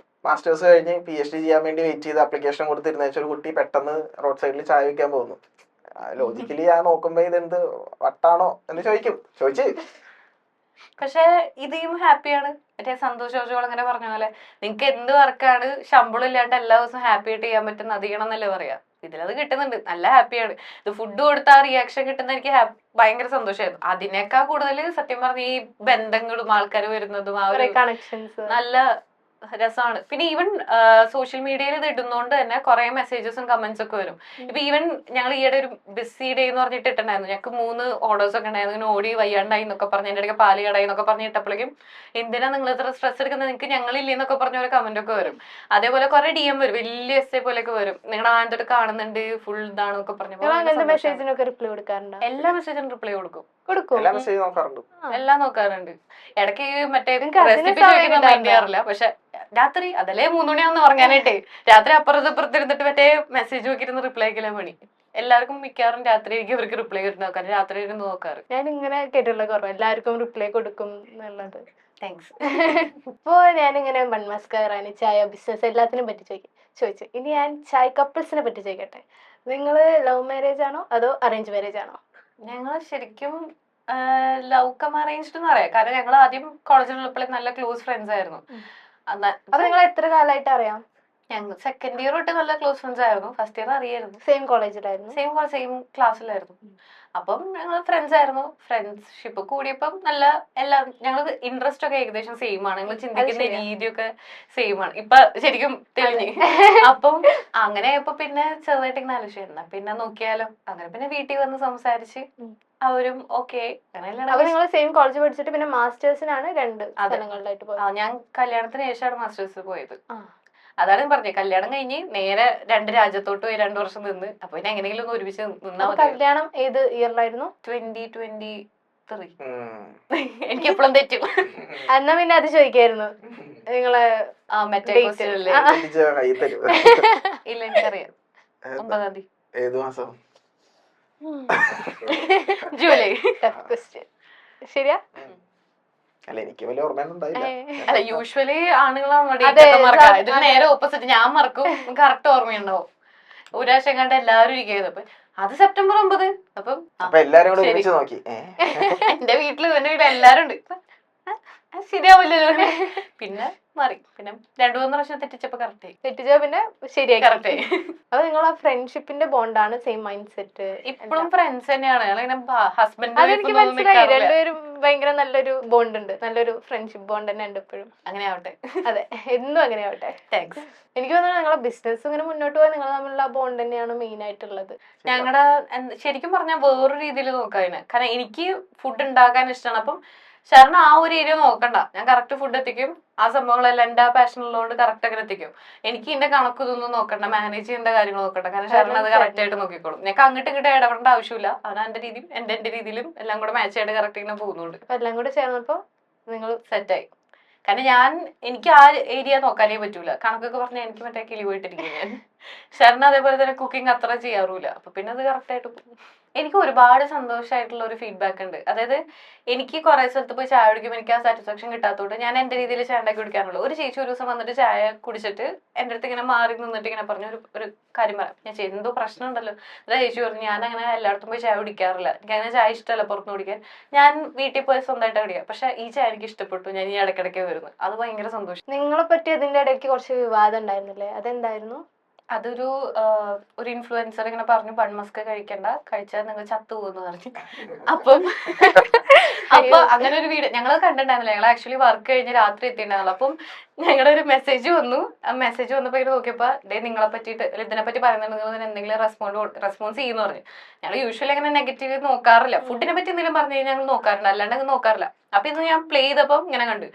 മാസ്റ്റേഴ്സ് കഴിഞ്ഞ് PhD ചെയ്യാൻ വേണ്ടി വെയിറ്റ് ചെയ്ത് ആപ്ലിക്കേഷൻ കൊടുത്തിരുന്ന ഒരു കുട്ടി പെട്ടെന്ന് റോഡ് സൈഡിൽ ചായ വെക്കാൻ പോകുന്നു. ലോജിക്കലി ഞാൻ നോക്കുമ്പോ ഇതെന്ത് വട്ടാണോ എന്ന് ചോദിച്ച് പക്ഷെ ഇതും ഹാപ്പിയാണ്. മറ്റേ സന്തോഷ് ജോർജോൾ അങ്ങനെ പറഞ്ഞ പോലെ നിങ്ങക്ക് എന്ത് വർക്കാണ് ശമ്പളം ഇല്ലാണ്ട് എല്ലാ ദിവസവും ഹാപ്പി ആയിട്ട് ചെയ്യാൻ പറ്റുന്ന അത് ചെയ്യണം എന്നല്ലേ പറയാ. ഇതിലത് കിട്ടുന്നുണ്ട്, നല്ല ഹാപ്പിയാണ്. ഇത് ഫുഡ് കൊടുത്ത ആ റിയാക്ഷൻ കിട്ടുന്ന എനിക്ക് ഭയങ്കര സന്തോഷമായിരുന്നു. അതിനേക്കാൾ കൂടുതൽ സത്യം പറഞ്ഞ ഈ ബന്ധങ്ങളും ആൾക്കാർ വരുന്നതും ആ ഒരു കണക്ഷൻസ് നല്ല രസമാണ്. പിന്നെ ഈവൻ സോഷ്യൽ മീഡിയയിൽ ഇത് ഇടുന്നോണ്ട് തന്നെ കുറെ മെസ്സേജസും കമന്റ്സ് ഒക്കെ വരും. ഇപ്പൊ ഈവൻ ഞങ്ങൾ ഈയിടെ ഒരു ബിസി ഡേ എന്ന് പറഞ്ഞിട്ട് ഇട്ടുണ്ടായിരുന്നു. ഞങ്ങൾക്ക് 3 ഓർഡേഴ്സ് ഒക്കെ ഉണ്ടായിരുന്നു. ഇങ്ങനെ ഓടി വയ്യാണ്ടായി എന്നൊക്കെ പറഞ്ഞ് എന്റെ ഇടയ്ക്ക് പാല് കടായി എന്നൊക്കെ പറഞ്ഞിട്ടപ്പോഴേക്കും എന്തിനാ നിങ്ങൾ ഇത്ര സ്ട്രെസ് എടുക്കുന്നത്, നിങ്ങൾക്ക് ഞങ്ങളില്ലേ എന്നൊക്കെ പറഞ്ഞ ഒരു കമന്റ് ഒക്കെ വരും. അതേപോലെ കുറെ DM വരും, വലിയ essay പോലെയൊക്കെ വരും. നിങ്ങളുടെ ആദ്യത്തെ കാണുന്നുണ്ട് ഫുൾ ഇതാണെന്നൊക്കെ പറഞ്ഞപ്പോൾ എല്ലാ മെസ്സേജിനും റിപ്ലൈ കൊടുക്കും. എല്ലാം നോക്കാറുണ്ട്. ഇടയ്ക്ക് മറ്റേ റെസിപ്പി ചോദിക്കുന്ന മൈൻഡ് ചെയ്യാറില്ല. പക്ഷെ രാത്രി അതല്ലേ 3 മണിയാന്ന് പറഞ്ഞാനായിട്ടേ രാത്രി അപ്പുറത്തിരുന്നിട്ട് മറ്റേ മെസ്സേജ് നോക്കിയിരുന്ന് റിപ്ലൈ അയക്കലാ പണി. എല്ലാവർക്കും മിക്കവാറും രാത്രി ആയിരിക്കും അവർക്ക് റിപ്ലൈ കിട്ടുന്ന നോക്കാൻ. രാത്രി ഇരുന്ന് നോക്കാറ്. ഞാൻ ഇങ്ങനെ കേട്ടുള്ള കുറവ് എല്ലാവർക്കും റിപ്ലൈ കൊടുക്കും എന്നുള്ളത്. താങ്ക്സ്. ഇപ്പോ ഞാനിങ്ങനെ ബൺ മസ്ക്, ഇറാനി ചായ, ബിസിനസ് എല്ലാത്തിനും പറ്റി ചോദിച്ചു. ഇനി ഞാൻ ചായ കപ്പിൾസിനെ പറ്റി ചോദിക്കട്ടെ. നിങ്ങള് ലവ് മാരേജ് ആണോ അതോ അറേഞ്ച് മാരേജ് ആണോ? ഞങ്ങൾ ശരിക്കും ലവ് കം അറേഞ്ച്ഡ് എന്ന് പറയാം. കാരണം ഞങ്ങൾ ആദ്യം കോളേജിലുള്ളപ്പോൾ നല്ല ക്ലോസ് ഫ്രണ്ട്സ് ആയിരുന്നു. അപ്പൊ നിങ്ങൾ എത്ര കാലമായിട്ട് അറിയാം? ഞങ്ങൾ സെക്കൻഡ് ഇയർ തൊട്ട് നല്ല ക്ലോസ് ഫ്രണ്ട്സ് ആയിരുന്നു. ഫസ്റ്റ് ഇയർ അറിയായിരുന്നു. സെയിം കോളേജിലായിരുന്നു, സെയിം ക്ലാസ്സിലായിരുന്നു. അപ്പം ഞങ്ങൾ ഫ്രണ്ട്സ് ആയിരുന്നു. ഫ്രണ്ട്ഷിപ്പ് കൂടിയപ്പം നല്ല എല്ലാം ഞങ്ങൾ ഇൻട്രസ്റ്റ് ഒക്കെ ഏകദേശം സെയിം ആണ്. ഞങ്ങൾ ചിന്തിക്കുന്ന രീതിയൊക്കെ സെയിം ആണ്. ഇപ്പൊ ശരിക്കും തെളിഞ്ഞ്. അപ്പം അങ്ങനെ ആയപ്പോ പിന്നെ ചെറുതായിട്ട് ഇങ്ങനെ ആലോചിച്ചിരുന്ന പിന്നെ നോക്കിയാലോ. അങ്ങനെ പിന്നെ വീട്ടിൽ വന്ന് സംസാരിച്ച് അവരും ഓക്കെ. നിങ്ങൾ സെയിം കോളേജ് പഠിച്ചിട്ട് പിന്നെ മാസ്റ്റേഴ്സിനാണ് 2 സ്ഥലങ്ങളിലായിട്ട് പോയത്? ഞാൻ കല്യാണത്തിന് ശേഷമാണ് മാസ്റ്റേഴ്സ് പോയത്. അതാണ് ഞാൻ പറഞ്ഞത്. കല്യാണം കഴിഞ്ഞ് നേരെ 2 രാജ്യത്തോട്ട് പോയി 2 വർഷം നിന്ന്. അപ്പൊ പിന്നെ എങ്ങനെയെങ്കിലും ഒന്ന് ഒരുമിച്ച് നിന്നാ മതി. കല്യാണം ഏത് ഇയറിലായിരുന്നു? 2023. എനിക്ക് എപ്പോഴും തെറ്റും. എന്നാ പിന്നെ അത് ചോദിക്കായിരുന്നു. നിങ്ങളെ മറ്റേ ഇല്ല, എനിക്കറിയാം. 9-ാം തീയതി. ഏത് മാസം? ജൂലൈ. ശരിയാ? അല്ല എനിക്ക് വലിയ ഓർമ്മയൊന്നും ഉണ്ടായില്ല. അല്ല യൂഷ്വലി ആണുങ്ങളാണ് അതെ, മറക്കുക, അതെ. ഇതിന് നേരെ ഓപ്പോസിറ്റ്. ഞാൻ മറക്കും, കറക്റ്റ് ഓർമ്മയുണ്ടാവും. ഒരാഴ്ച കണ്ട് എല്ലാവരും ഇരിക്കുന്നത്. അപ്പൊ അത് സെപ്റ്റംബർ 9. അപ്പം അപ്പൊ എല്ലാരും കൂടെ ശരി. ഒരുമിച്ച് നോക്കി. എന്റെ വീട്ടില് എന്റെ വീട്ടിൽ എല്ലാരും ഉണ്ട്. ശരിയാവില്ലല്ലോ. പിന്നെ മാറി. പിന്നെ 2-3 പ്രാവശ്യം തെറ്റിച്ചപ്പോ കറക്റ്റ് ആയി. തെറ്റിച്ചാ പിന്നെ ശരിയായി. കറക്റ്റ് ആയി. അപ്പൊ നിങ്ങൾ ആ ഫ്രണ്ട്ഷിപ്പിന്റെ ബോണ്ടാണ്, സെയിം മൈൻഡ് സെറ്റ്. ഇപ്പോഴും ഫ്രണ്ട്സ് തന്നെയാണ്. ഞങ്ങളിങ്ങനെ ഹസ്ബൻഡ് അതെനിക്ക് മനസ്സിലായി. രണ്ടുപേരും ഭയങ്കര നല്ലൊരു ബോണ്ട് ഉണ്ട്, നല്ലൊരു ഫ്രണ്ട്ഷിപ്പ് ബോണ്ട് തന്നെ ഉണ്ട് ഇപ്പോഴും. അങ്ങനെ ആവട്ടെ. അതെ, എന്നും അങ്ങനെ ആവട്ടെ. താങ്ക്സ്. എനിക്ക് തോന്നുന്നു നിങ്ങളെ ബിസിനസ് ഇങ്ങനെ മുന്നോട്ട് പോകാൻ നിങ്ങൾ തമ്മിലുള്ള ബോണ്ട് തന്നെയാണ് മെയിൻ ആയിട്ടുള്ളത്. ഞങ്ങളുടെ ശരിക്കും പറഞ്ഞാൽ വേറൊരു രീതിയിൽ നോക്കാം അതിന്. കാരണം എനിക്ക് ഫുഡ് ഉണ്ടാക്കാൻ ഇഷ്ടമാണ്. അപ്പം ശരണം ആ ഒരു ഏരിയ നോക്കണ്ട, ഞാൻ കറക്റ്റ് ഫുഡ് എത്തിക്കും. ആ സംഭവങ്ങളെല്ലാം എന്റെ ആ പാഷൻ ഉള്ളതുകൊണ്ട് കറക്റ്റ് അങ്ങനെ എത്തിക്കും. എനിക്ക് എന്റെ കണക്ക് ഇതൊന്നും നോക്കണ്ട, മാനേജ് ചെയ്യേണ്ട കാര്യങ്ങൾ നോക്കണ്ട. കാരണം ശരണം അത് കറക്റ്റ് ആയിട്ട് നോക്കിക്കോളും. ഞങ്ങൾക്ക് അങ്ങോട്ട് ഇങ്ങോട്ട് ഇടപെടേണ്ട ആവശ്യമില്ല. അവൻ എന്റെ രീതിയും എന്റെ രീതിയിലും എല്ലാം കൂടെ മാച്ച് ആയിട്ട് കറക്റ്റ് ഇങ്ങനെ പോകുന്നുണ്ട്. അപ്പൊ എല്ലാം കൂടെ ചേർന്നപ്പോ നിങ്ങൾ സെറ്റായി. കാരണം എനിക്ക് ആ ഏരിയ നോക്കാനേ പറ്റൂല. കണക്കൊക്കെ പറഞ്ഞാൽ എനിക്ക് മറ്റേ കിളി പോയിട്ടിരിക്കും ഞാൻ. ശരണം അതേപോലെ തന്നെ കുക്കിംഗ് അത്ര ചെയ്യാറില്ല. അപ്പൊ പിന്നെ അത് കറക്റ്റ് ആയിട്ട് പോകും. എനിക്ക് ഒരുപാട് സന്തോഷമായിട്ടുള്ള ഒരു ഫീഡ്ബാക്ക് ഉണ്ട്. അതായത് എനിക്ക് കുറെ സ്ഥലത്ത് പോയി ചായ കുടിക്കുമ്പോൾ എനിക്ക് ആ സാറ്റിസ്ഫാക്ഷൻ കിട്ടാത്തതുകൊണ്ട് ഞാൻ എന്റെ രീതിയിൽ ചായ ഉണ്ടാക്കി കുടിക്കാറുള്ളൂ. ഒരു ചേച്ചി ഒരു ദിവസം വന്നിട്ട് ചായ കുടിച്ചിട്ട് എന്റെ അടുത്ത് ഇങ്ങനെ മാറി നിന്നിട്ട് ഇങ്ങനെ പറഞ്ഞു ഒരു കാര്യം പറയാം. ഞാൻ എന്തോ പ്രശ്നം ഉണ്ടല്ലോ. അല്ല ചേച്ചി പറഞ്ഞു, ഞാൻ അങ്ങനെ എല്ലായിടത്തും പോയി ചായ കുടിക്കാറില്ല, എനിക്ക് അങ്ങനെ ചായ ഇഷ്ടമല്ല പുറത്തുനിന്ന് കുടിക്കാൻ. ഞാൻ വീട്ടിൽ പോയി സ്വന്തമായിട്ട് കുടിക്കാം. പക്ഷെ ഈ ചായ എനിക്ക് ഇഷ്ടപ്പെട്ടു, ഞാൻ ഈ ഇടയ്ക്കിടയ്ക്ക് വരുന്നു. അത് ഭയങ്കര സന്തോഷം. നിങ്ങളെ പറ്റി അതിന്റെ ഇടയ്ക്ക് കുറച്ച് വിവാദം ഉണ്ടായിരുന്നില്ലേ, അതെന്തായിരുന്നു? അതൊരു ഇൻഫ്ലുവൻസർ ഇങ്ങനെ പറഞ്ഞു ബൺമസ്ക് കഴിക്കണ്ട, കഴിച്ചാൽ നിങ്ങൾ ചത്തുപോകുന്നു പറഞ്ഞു. അപ്പം അപ്പൊ അങ്ങനെ ഒരു വീഡിയോ ഞങ്ങൾ കണ്ടിട്ടുണ്ടായിരുന്നില്ല. ഞങ്ങൾ ആക്ച്വലി വർക്ക് കഴിഞ്ഞ് രാത്രി എത്തിയിട്ടുണ്ടായിരുന്നല്ലോ. അപ്പം ഞങ്ങളുടെ ഒരു മെസ്സേജ് വന്നു. ആ മെസ്സേജ് വന്നപ്പോ ഇങ്ങനെ നോക്കിയപ്പോ നിങ്ങളെ പറ്റിയിട്ട് ഇതിനെ പറ്റി പറയുന്നുണ്ട്, നിങ്ങൾ എന്തെങ്കിലും റെസ്പോൺസ് ചെയ്യുന്നു പറഞ്ഞു. ഞങ്ങൾ യൂഷ്വലി അങ്ങനെ നെഗറ്റീവ് നോക്കാറില്ല. ഫുഡിനെ പറ്റി എന്തെങ്കിലും പറഞ്ഞു കഴിഞ്ഞാൽ ഞങ്ങൾ നോക്കാറുണ്ട്, അല്ലാണ്ട് അങ്ങ് നോക്കാറില്ല. അപ്പൊ ഇത് ഞാൻ പ്ലേ ചെയ്തപ്പോ ഇങ്ങനെ കണ്ടു.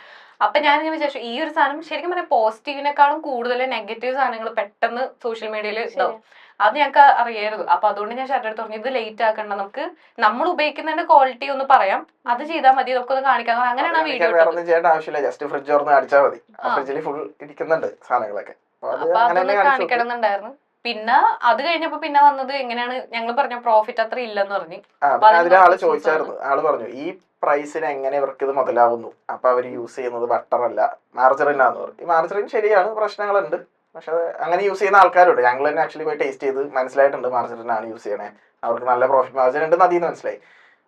അപ്പൊ ഞാൻ ഇങ്ങനെ വിചാരിച്ചു, ഈ ഒരു സാധനം ശരിക്കും പറഞ്ഞാൽ പോസിറ്റീവിനെക്കാളും കൂടുതൽ നെഗറ്റീവ് സാധനങ്ങൾ പെട്ടെന്ന് സോഷ്യൽ മീഡിയയിൽ ഇതാവും. അത് ഞങ്ങൾക്ക് അറിയായിരുന്നു. അപ്പൊ അതുകൊണ്ട് ഞാൻ ഷർട്ട് എടുത്ത് പറഞ്ഞു, ഇത് ലേറ്റ് ആക്കണ്ട, നമുക്ക് നമ്മൾ ഉപയോഗിക്കുന്നതിന്റെ ക്വാളിറ്റി ഒന്ന് പറയാം, അത് ചെയ്താൽ മതി, നമുക്ക് ഒന്ന് കാണിക്കാം. അങ്ങനെയാണ് ആ വീഡിയോ. ചെയ്യേണ്ട ആവശ്യമില്ല, ജസ്റ്റ് ഫ്രിഡ്ജ് തുറന്ന് അടിച്ചാൽ മതി. ഫ്രിഡ്ജിൽ ഫുൾ ഇരിക്കുന്നുണ്ട് സാധനങ്ങളൊക്കെ. അപ്പൊ അതൊന്ന് കാണിക്കണമെന്നുണ്ടായിരുന്നു. പിന്നെ അത് കഴിഞ്ഞപ്പോ പിന്നെ വന്നത് എങ്ങനെയാണ് ഞങ്ങൾ പറഞ്ഞ പ്രോഫിറ്റ് അത്ര ഇല്ലെന്ന് പറഞ്ഞു. ആള് ചോദിച്ചായിരുന്നു. ആള് പറഞ്ഞു ഈ പ്രൈസിന് എങ്ങനെ ഇവർക്ക് ഇത് മുതലാവുന്നു. അപ്പൊ അവര് യൂസ് ചെയ്യുന്നത് ബട്ടർ അല്ല മാർജറിനാന്ന് പറഞ്ഞു. ഈ മാർജറിൻ ശരിയാണ്, പ്രശ്നങ്ങളുണ്ട്. പക്ഷെ അങ്ങനെ യൂസ് ചെയ്യുന്ന ആൾക്കാരുണ്ട്. ഞങ്ങൾ തന്നെ ആക്ച്വലി പോയി ടേസ്റ്റ് ചെയ്ത് മനസ്സിലായിട്ടുണ്ട് മാർജറിനാണ് യൂസ് ചെയ്യണേ, അവർക്ക് നല്ല പ്രോഫിറ്റ് മാർജിൻ ഉണ്ടെന്ന് അതിൽ നിന്ന് മനസ്സിലായി.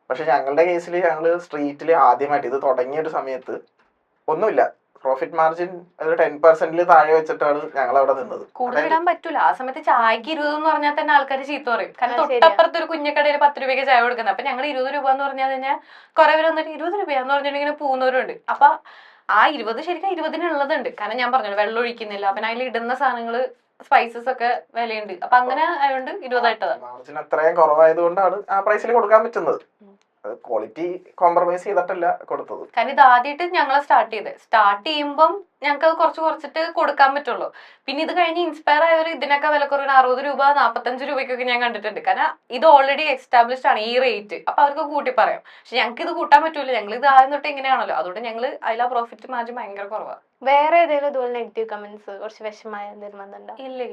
പക്ഷെ ഞങ്ങളുടെ കേസിൽ ഞങ്ങൾ സ്ട്രീറ്റിൽ ആദ്യമായിട്ട് ഇത് തുടങ്ങിയ ഒരു സമയത്ത് ഒന്നുമില്ല, പ്രോഫിറ്റ് മാർജിൻ ഒരു 10% താഴെ വെച്ചിട്ടാണ് ഞങ്ങൾ അവിടെ നിന്നത്. കൂടുതൽ ഇടാൻ പറ്റൂല. ആ സമയത്ത് ചായക്ക് 20 എന്ന് പറഞ്ഞാൽ തന്നെ ആൾക്കാർ ചീത്ത പറയും. കാരണം തൊട്ടപ്പുറത്ത് ഒരു കുഞ്ഞക്കടയിൽ 10 രൂപയ്ക്ക് ചായ കൊടുക്കുന്നത്. അപ്പൊ ഞങ്ങൾ 20 രൂപ എന്ന് പറഞ്ഞാൽ കഴിഞ്ഞാൽ കുറെ പേര് വന്നിട്ട് 20 രൂപയാന്ന് പറഞ്ഞിട്ടുണ്ടെങ്കിൽ പോകുന്നവരുണ്ട്. അപ്പൊ ആ 20 ശരിക്കും 20-നുള്ളതുണ്ട്. കാരണം ഞാൻ പറഞ്ഞു വെള്ളം ഒഴിക്കുന്നില്ല, പിന്നെ അതിൽ ഇടുന്ന സാധനങ്ങള് സ്പൈസസ് ഒക്കെ വിലയുണ്ട്. അപ്പൊ അങ്ങനെ ആയതുകൊണ്ട് 20 ആയിട്ടതാ. മാർജിൻ അത്രയും കുറവായത് കൊണ്ടാണ് ആ പ്രൈസിൽ കൊടുക്കാൻ പറ്റുന്നത്. ക്വാളിറ്റി കോംപ്രമൈസ് ചെയ്തിട്ടല്ല കൊടുത്തത്. കാരണം ഇത് ആദ്യമായിട്ട് ഞങ്ങൾ സ്റ്റാർട്ട് ചെയ്യുമ്പം ഞങ്ങൾക്ക് അത് കുറച്ചിട്ട് കൊടുക്കാൻ പറ്റുള്ളൂ. പിന്നെ ഇത് കഴിഞ്ഞ് ഇൻസ്പയർ ആയവർ ഇതിനൊക്കെ വില കുറവിന് 60 രൂപ 45 രൂപയ്ക്കൊക്കെ ഞാൻ കണ്ടിട്ടുണ്ട്. കാരണം ഇത് ഓൾറെഡി എസ്റ്റാബ്ലിഷ്ഡ് ആണ് ഈ റേറ്റ്. അപ്പൊ അവർക്ക് കൂട്ടി പറയാം. പക്ഷെ ഞങ്ങൾക്ക് ഇത് കൂട്ടാൻ പറ്റൂല, ഞങ്ങൾ ഇത് ആദ്യം തൊട്ട് ഇങ്ങനെയാണല്ലോ. അതുകൊണ്ട് ഞങ്ങൾ അതിൽ ആ പ്രോഫിറ്റ് മാർജിൻ ഭയങ്കര കുറവാണ്. വേറെ ഏതെങ്കിലും ഇതുപോലെ നെഗറ്റീവ് കമന്റ്സ് കുറച്ച് വിഷമായ എന്തെങ്കിലും വന്നിട്ടുണ്ടോ? ഇല്ലേ,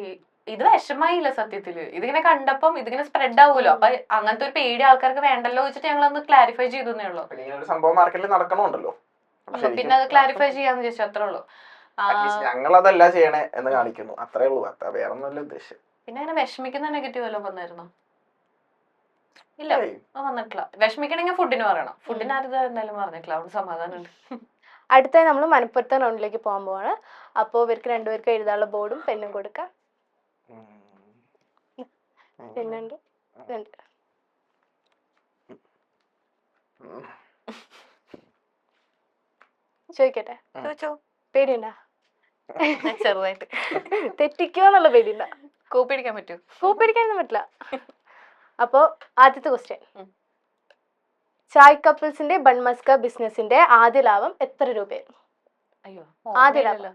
ഇത് വിഷമായില്ല സത്യത്തില്. ഇതിങ്ങനെ കണ്ടപ്പം ഇതിങ്ങനെ സ്പ്രെഡ് ആവുമല്ലോ. അപ്പൊ അങ്ങനത്തെ ഒരു പേടി ആൾക്കാർക്ക് വേണ്ടല്ലോ വെച്ചിട്ട് ഞങ്ങൾ ഒന്ന് ക്ലാരിഫൈ ചെയ്തേ ഉള്ളൂ. സംഭവം മാർക്കറ്റിൽ നടക്കണുണ്ടല്ലോ, പിന്നെ അത് ക്ലാരിഫൈ ചെയ്യാന്ന് ചോദിച്ചു, അത്രേ ഉള്ളൂ. ഞങ്ങൾ അതല്ല ചെയ്യണേ എന്ന് കാണിക്കുന്നു, അത്രേ ഉള്ളൂ. വേറെ ഒന്നുമല്ല ഉദ്ദേശം. പിന്നെ അങ്ങനെ വിഷമിക്കുന്ന നെഗറ്റീവ് വല്ലതും വന്നായിരുന്നോ? ഇല്ല, വന്നിട്ടില്ല. വിഷമിക്കണമെങ്കിൽ ഫുഡിന് പറയണം. ഫുഡിന് ആരും എന്തായാലും പറഞ്ഞിട്ടില്ല, അവിടെ സമാധാനമുണ്ട്. അടുത്തായി നമ്മൾ മലപ്പുറത്തെ റൗണ്ടിലേക്ക് പോകാൻ പോവാണ്. അപ്പോൾ ഇവർക്ക് രണ്ടുപേർക്ക് എഴുതാനുള്ള ബോർഡും പെന്നും കൊടുക്കാം. പിന്നുണ്ട് ചോദിക്കട്ടെ? ചോദിച്ചോ. പേടിയുണ്ടാ? ചെറുതായിട്ട്. തെറ്റിക്കോന്നുള്ള പേടിയുണ്ടാ? കോപ്പി അടിക്കാൻ പറ്റൂ? കോപ്പി അടിക്കാനൊന്നും പറ്റില്ല. അപ്പോ ആദ്യത്തെ ക്വസ്റ്റ്യൻ, ചായ് കപ്പിൾസിന്റെ ബൺമസ്ക ബിസിനസിന്റെ ആദ്യ ലാഭം എത്ര രൂപയായിരുന്നു? അയ്യോ, ആദ്യ ലാഭം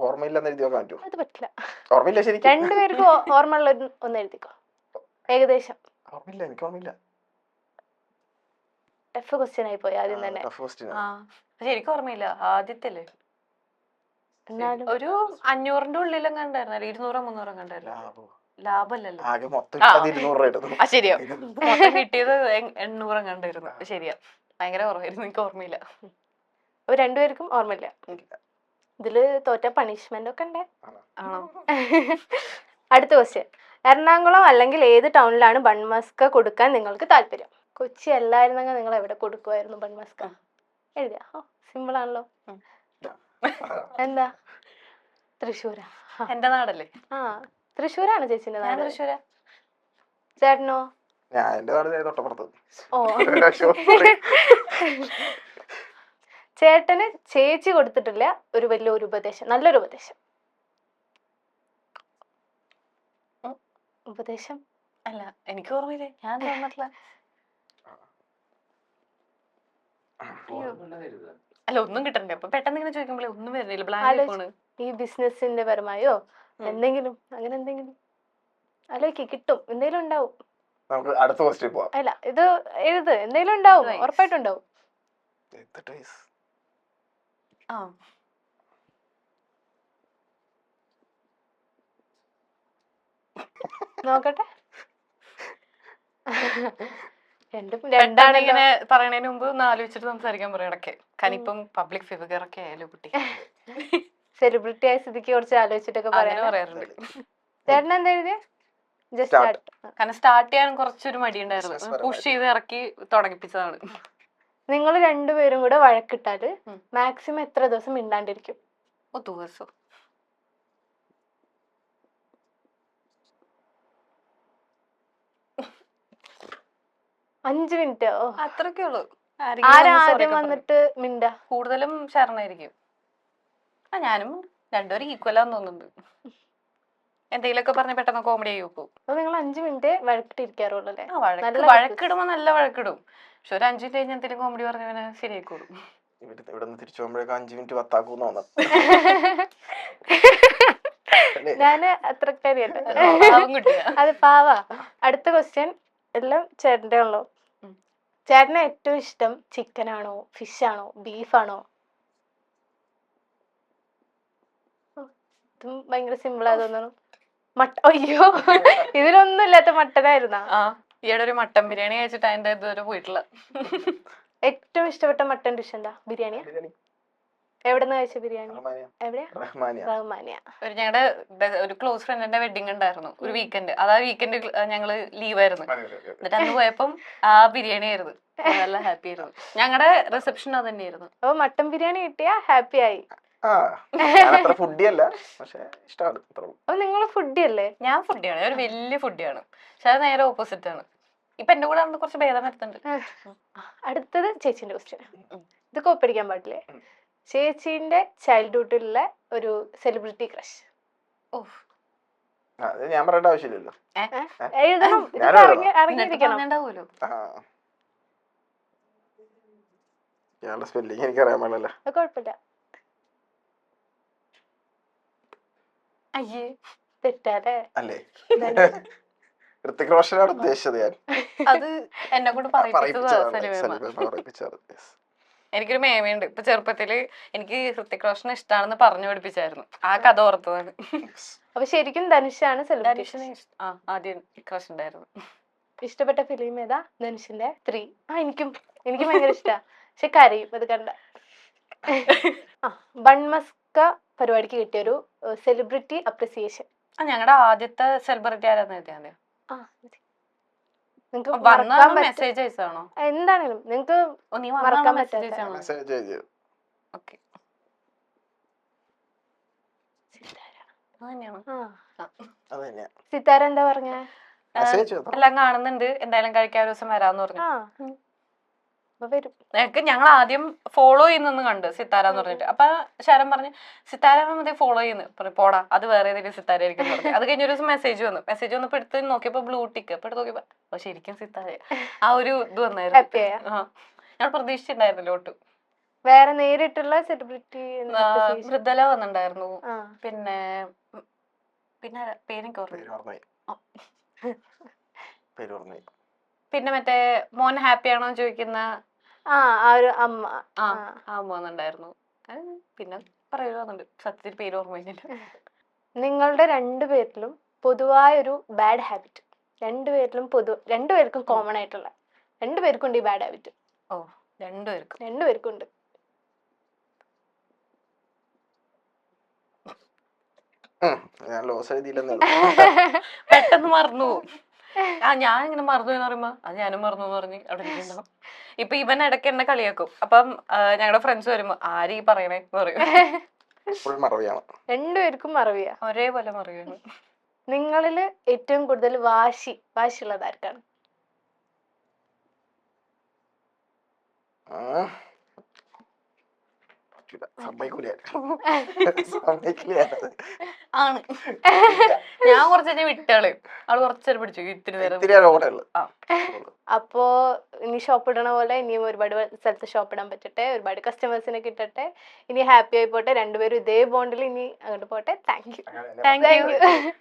ഓർമ്മയില്ലെന്ന് എഴുതി നോക്കാൻ പറ്റുമോ? അത് പറ്റില്ല. ഓർമ്മയില്ല ശരിക്കും. രണ്ടുപേർക്കും ഓർമ്മയുള്ള ഒന്ന് എഴുതിക്കോ, ഏകദേശം. ഓർമ്മയില്ല, എനിക്ക് ഓർമ്മയില്ല. ടഫ് ക്വസ്റ്റ്യൻ ആയി പോയി ആദ്യം തന്നെ. ശരിക്കും ഓർമ്മയില്ല. ആദ്യത്തെ എന്നാലും ഒരു 500-ന്റെ ഉള്ളിലും കണ്ടായിരുന്നു, 200-300 കണ്ടായിരുന്നു. ലാഭല്ലല്ലോ, ആകെ മൊത്തം 200 രൂപ. ശരിയാ, മൊത്തം കിട്ടിയത് 800 കണ്ടായിരുന്നു. ശരിയാ. ഭയങ്കര കുറവായിരുന്നു, എനിക്ക് ഓർമ്മയില്ല. അപ്പൊ രണ്ടുപേർക്കും ഓർമ്മയില്ല. ഇതില് തോറ്റ പണിഷ്മെന്റ് ഒക്കെ ഉണ്ട്. ആണോ? അടുത്ത ക്വസ്റ്റ്യൻ. എറണാകുളം അല്ലെങ്കിൽ ഏത് ടൗണിലാണ് ബൺമസ്ക കൊടുക്കാൻ നിങ്ങൾക്ക് താല്പര്യം? കൊച്ചി അല്ലായിരുന്നെങ്കിൽ നിങ്ങൾ എവിടെ കൊടുക്കുമായിരുന്നു ബൺമസ്ക? എഴുതിയ സിമ്പിൾ ആണല്ലോ. എന്താ? തൃശ്ശൂരാ? എന്റെ നാടല്ലേ. ആ, തൃശ്ശൂരാണ് ചേച്ചിന്റെ ഞാൻ നാട്. തൃശ്ശൂരാ. ചേട്ടനോ? ഞാൻ എന്റെ നാട് തൊട്ടപ്പുറത്ത്. ഓ. ചേട്ടന് ചേച്ചി കൊടുത്തിട്ടില്ല ഒരു വലിയൊരു ഉപദേശം, നല്ലൊരു ഉപദേശം. ഉപദേശം അല്ല, എനിക്ക് ഓർമ്മയില്ലേ, ഞാൻ തന്നിട്ടില്ല. അല്ല, ഒന്നും കിട്ടണ്ടേ, അപ്പൊ പെട്ടെന്ന് ഇങ്ങനെ ചോദിക്കുമ്പോഴേ ഒന്നും വരുന്നില്ല, ബ്ലാങ്ക് ഫോണ്. ഈ ബിസിനസിന്റെ പരമായോ എന്തെങ്കിലും, അങ്ങനെ എന്തെങ്കിലും ആലോചിക്ക്, കിട്ടും, എന്തെങ്കിലും ഉണ്ടാവും. നമുക്ക് അടുത്ത ക്വസ്റ്റ്യൻ പോവാം. അല്ല, ഇത് എഴുത്, എന്തെങ്കിലും ഉണ്ടാവും, ഉറപ്പായിട്ടുണ്ടാവും. ആ, നോക്കട്ടെ. പെട്ടെന്ന് ഇങ്ങനെ പറയണതിന് മുമ്പ് ഒന്ന് ആലോചിച്ചിട്ട് സംസാരിക്കാൻ പറയും ഇടയ്ക്ക്. കനിപ്പം പബ്ലിക് ഫിഗർ ഒക്കെ ആയാലും കുട്ടി സെലിബ്രിറ്റി ആയ സ്ഥിതിക്ക് കുറച്ച് ആലോചിച്ചിട്ടൊക്കെ അങ്ങനെ പറയാറുണ്ട്. ചേട്ടൻ എന്താ എഴുതിയ? ജസ്റ്റ് കാരണം സ്റ്റാർട്ട് ചെയ്യാൻ കുറച്ചൊരു മടി ഉണ്ടായിരുന്നു, പുഷ് ചെയ്ത് ഇറക്കി തുടങ്ങിപ്പിച്ചതാണ്. നിങ്ങൾ രണ്ടുപേരും കൂടെ വഴക്കിട്ടാല് മാക്സിമം എത്ര ദിവസം മിണ്ടാണ്ടിരിക്കും? ദിവസം 5 മിനിറ്റ്? അത്രയൊക്കെ ഉള്ളൂ. ആരാദ്യം വന്നിട്ട് മിണ്ട? കൂടുതലും ശരണായിരിക്കും. ഞാനും രണ്ടുപേരും ഈക്വലാന്ന് തോന്നുന്നുണ്ട്. എന്തെങ്കിലുമൊക്കെ പറഞ്ഞ പെട്ടെന്ന് കോമഡി ആയി വെക്കും. അപ്പൊ നിങ്ങൾ 5 മിനിറ്റ് വഴക്കിട്ടിരിക്കാറുള്ളൂ അല്ലേ? വഴക്കിടുമ്പോ നല്ല വഴക്കിടും, പക്ഷെ ഒരു 5 മിനിറ്റ് കഴിഞ്ഞ് എന്തെങ്കിലും കോമഡി പറഞ്ഞവനെ ശരിയായിക്കോളും. ഇവിടെ നിന്ന് തിരിച്ചു പോകുമ്പോഴേക്കും 5 മിനിറ്റ് 10 തോന്നുന്നു. ഞാന് അത്രക്കാരിയല്ല, അത് പാവാ. അടുത്ത ക്വസ്റ്റ്യൻ എല്ലാം ചേട്ടൻ്റെ ഉള്ളു. ചേട്ടന് ഏറ്റവും ഇഷ്ടം ചിക്കൻ ആണോ, ഫിഷ് ആണോ, ബീഫാണോ? ഇതും ഭയങ്കര സിമ്പിളാ തോന്നുന്നു. അയ്യോ, ഇതിലൊന്നും ഇല്ലാത്ത മട്ടനായിരുന്നാ? ഈയിടെ ഒരു മട്ടൻ ബിരിയാണി കഴിച്ചിട്ട് അതിന്റെ ഇതുവരെ പോയിട്ടില്ല. ഏറ്റവും ഇഷ്ടപ്പെട്ട മട്ടൻ ഡിഷ് എന്താ? ബിരിയാണിയാ? എവിടെന്ന് കഴിച്ച ബിരിയാണി? എവിടെയാ? റഹ്മാനിയ. ഞങ്ങളുടെ ഒരു ക്ലോസ് ഫ്രണ്ടിന്റെ വെഡിങ് ഉണ്ടായിരുന്നു ഒരു വീക്കെൻഡ്. അതാ വീക്കെൻഡ് ഞങ്ങള് ലീവായിരുന്നു. എന്നിട്ട് അന്ന് പോയപ്പം ആ ബിരിയാണി ആയിരുന്നു. നല്ല ഹാപ്പി ആയിരുന്നു. ഞങ്ങളുടെ റിസപ്ഷൻ അത് തന്നെയായിരുന്നു. അപ്പൊ മട്ടൻ ബിരിയാണി കിട്ടിയാ ഹാപ്പി ആയി. ഫുഡിയല്ല, പക്ഷെ ഇഷ്ടമാണ്. അപ്പൊ നിങ്ങൾ ഫുഡി അല്ലേ? ഞാൻ ഫുഡിയാണ്, ഒരു വലിയ ഫുഡിയാണ്. പക്ഷെ അത് നേരെ ഓപ്പോസിറ്റ് ആണ്. ഇപ്പൊ എന്റെ കൂടെ കുറച്ച് ഭേദം വരുത്തുന്നുണ്ട്. അടുത്തത് ചേച്ചിന്റെ ക്വസ്റ്റ്യൻ. ഇത് കോപ്പടിക്കാൻ പാടില്ലേ? ചേച്ചിന്റെ ചൈൽഡ്ഹുഡിലുള്ള ഒരു സെലിബ്രിറ്റി ക്രഷ്. ഞാൻ പറയേണ്ട ആവശ്യമില്ലല്ലോ, എഴുതണം, അറിഞ്ഞിരിക്കണം. സ്പെല്ലിംഗ് എനിക്കറിയാൻ പാടില്ല. കുഴപ്പമില്ല. അയ്യേ, തെറ്റാലേ? അല്ലേ? ഋത്തിക് റോഷനാണ് ഉദ്ദേശിച്ചത്. ഞാൻ അത് എന്നെ കൊണ്ട് പറയിപ്പിച്ചത്. എനിക്കൊരു മേമയുണ്ട്, ഇപ്പൊ ചെറുപ്പത്തില് എനിക്ക് ഹൃത്തിക് റോഷനെ ഇഷ്ടമാണെന്ന് പറഞ്ഞു പഠിപ്പിച്ചായിരുന്നു. ആ കഥ ഓർത്തതാണ്. അപ്പൊ ശരിക്കും ധനുഷാണ് ധനുഷിനെ ആദ്യം ക്രഷ് ഉണ്ടായിരുന്നു. ഇഷ്ടപ്പെട്ട ഫിലിം ഏതാ? ധനുഷിന്റെ 3. എനിക്കും ഭയങ്കര ഇഷ്ടാ. പക്ഷെ കരയും അത് കണ്ട. ബൺമസ്ക പരിപാടിക്ക് കിട്ടിയൊരു സെലിബ്രിറ്റി അപ്രിസിയേഷൻ. ഞങ്ങളുടെ ആദ്യത്തെ സെലിബ്രിറ്റി ആരാന്ന് എഴുതിയാ മതിയോ? മെസ്സേജ് അയച്ചാണോ? എന്താണെങ്കിലും നിങ്ങൾക്ക് മറക്കാൻ പറ്റാത്ത. സിത്താര എന്താ പറഞ്ഞ? എല്ലാം കാണുന്നുണ്ട്, എന്തായാലും കഴിക്കാൻ ഒരു ദിവസം വരാന്ന് പറഞ്ഞു. ഞങ്ങൾ ആദ്യം ഫോളോ ചെയ്യുന്നെന്ന് കണ്ട് സിത്താര എന്ന് പറഞ്ഞിട്ട്. അപ്പൊ ശരം പറഞ്ഞു സിത്താര മതി ഫോളോ ചെയ്യുന്നു. പോടാ, അത് വേറെ ഏതെങ്കിലും സിത്താര ആയിരിക്കും പറഞ്ഞു. അത് കഴിഞ്ഞ ഒരു ദിവസം മെസ്സേജ് വന്നപ്പോ എടുത്ത് നോക്കിയപ്പോ ബ്ലൂ ടിക്ക്. അപ്പൊ എടുത്ത് നോക്കിയപ്പോ ശരിക്കും സിത്താര. ആ ഒരു ഇത് വന്നായിരുന്നു. ഞാൻ പ്രതീക്ഷിച്ചിട്ടുണ്ടായിരുന്നില്ല ഒട്ടും. വേറെ നേരിട്ടുള്ള സെലിബ്രിറ്റി മൃദല വന്നിട്ടുണ്ടായിരുന്നു. പിന്നെ പേരെനിക്ക് ഓർമ്മ. പിന്നെ മറ്റേ മോൻ ഹാപ്പി ആണോ ചോദിക്കുന്ന അമ്മ വന്നിട്ടുണ്ടായിരുന്നു. പിന്നെ പറയുന്നുണ്ട്, സത്യത്തിൽ പേര് ഓർമ്മയില്ല. നിങ്ങളുടെ രണ്ടുപേരിലും പൊതുവായൊരു ബാഡ് ഹാബിറ്റ്, രണ്ടുപേർക്കും കോമൺ ആയിട്ടുള്ള, രണ്ടുപേർക്കും ഉണ്ട് ഈ ബാഡ് ഹാബിറ്റ്. രണ്ടുപേർക്കും. രണ്ടുപേർക്കും ഉണ്ട്. ഞാൻ ലോസ് എഴുതിയില്ലെന്നേ പെട്ടെന്ന് മറന്നു പോകും. ഞാൻ ഇങ്ങനെ മറന്നു എന്ന് പറയുമ്പോ അത് ഞാനും മറന്നു എന്ന് പറഞ്ഞ് അവിടെ ഇരിക്കുന്നുണ്ടാവും. ഇപ്പൊ ഇവൻ ഇടയ്ക്ക് എന്നെ കളിയാക്കും. അപ്പം ഞങ്ങളുടെ ഫ്രണ്ട്സ് വരുമ്പോ ആരീ പറയണേ എന്ന് പറയും. ഫുൾ മറവിയാണ്. രണ്ടുപേർക്കും മറവിയാ. ഒരേപോലെ മറിയാണ്. നിങ്ങളില് ഏറ്റവും കൂടുതൽ വാശിയുള്ളത് ആർക്കാണ്? സമ്മതിക്കൂല. ആണ്. ഞാൻ കുറച്ചു വിട്ടുകളയും. അവള് കുറച്ചേരം പിടിച്ചു ഇത്തിരി നേരം. അപ്പോ ഇനി ഷോപ്പ് ഇടണ പോലെ ഇനിയും ഒരുപാട് സ്ഥലത്ത് ഷോപ്പ് ഇടാൻ പറ്റട്ടെ, ഒരുപാട് കസ്റ്റമേഴ്സിനെ കിട്ടട്ടെ, ഇനി ഹാപ്പി ആയി പോട്ടെ, രണ്ടുപേരും ഇതേ ബോണ്ടിൽ ഇനി അങ്ങോട്ട് പോട്ടെ. Thank you.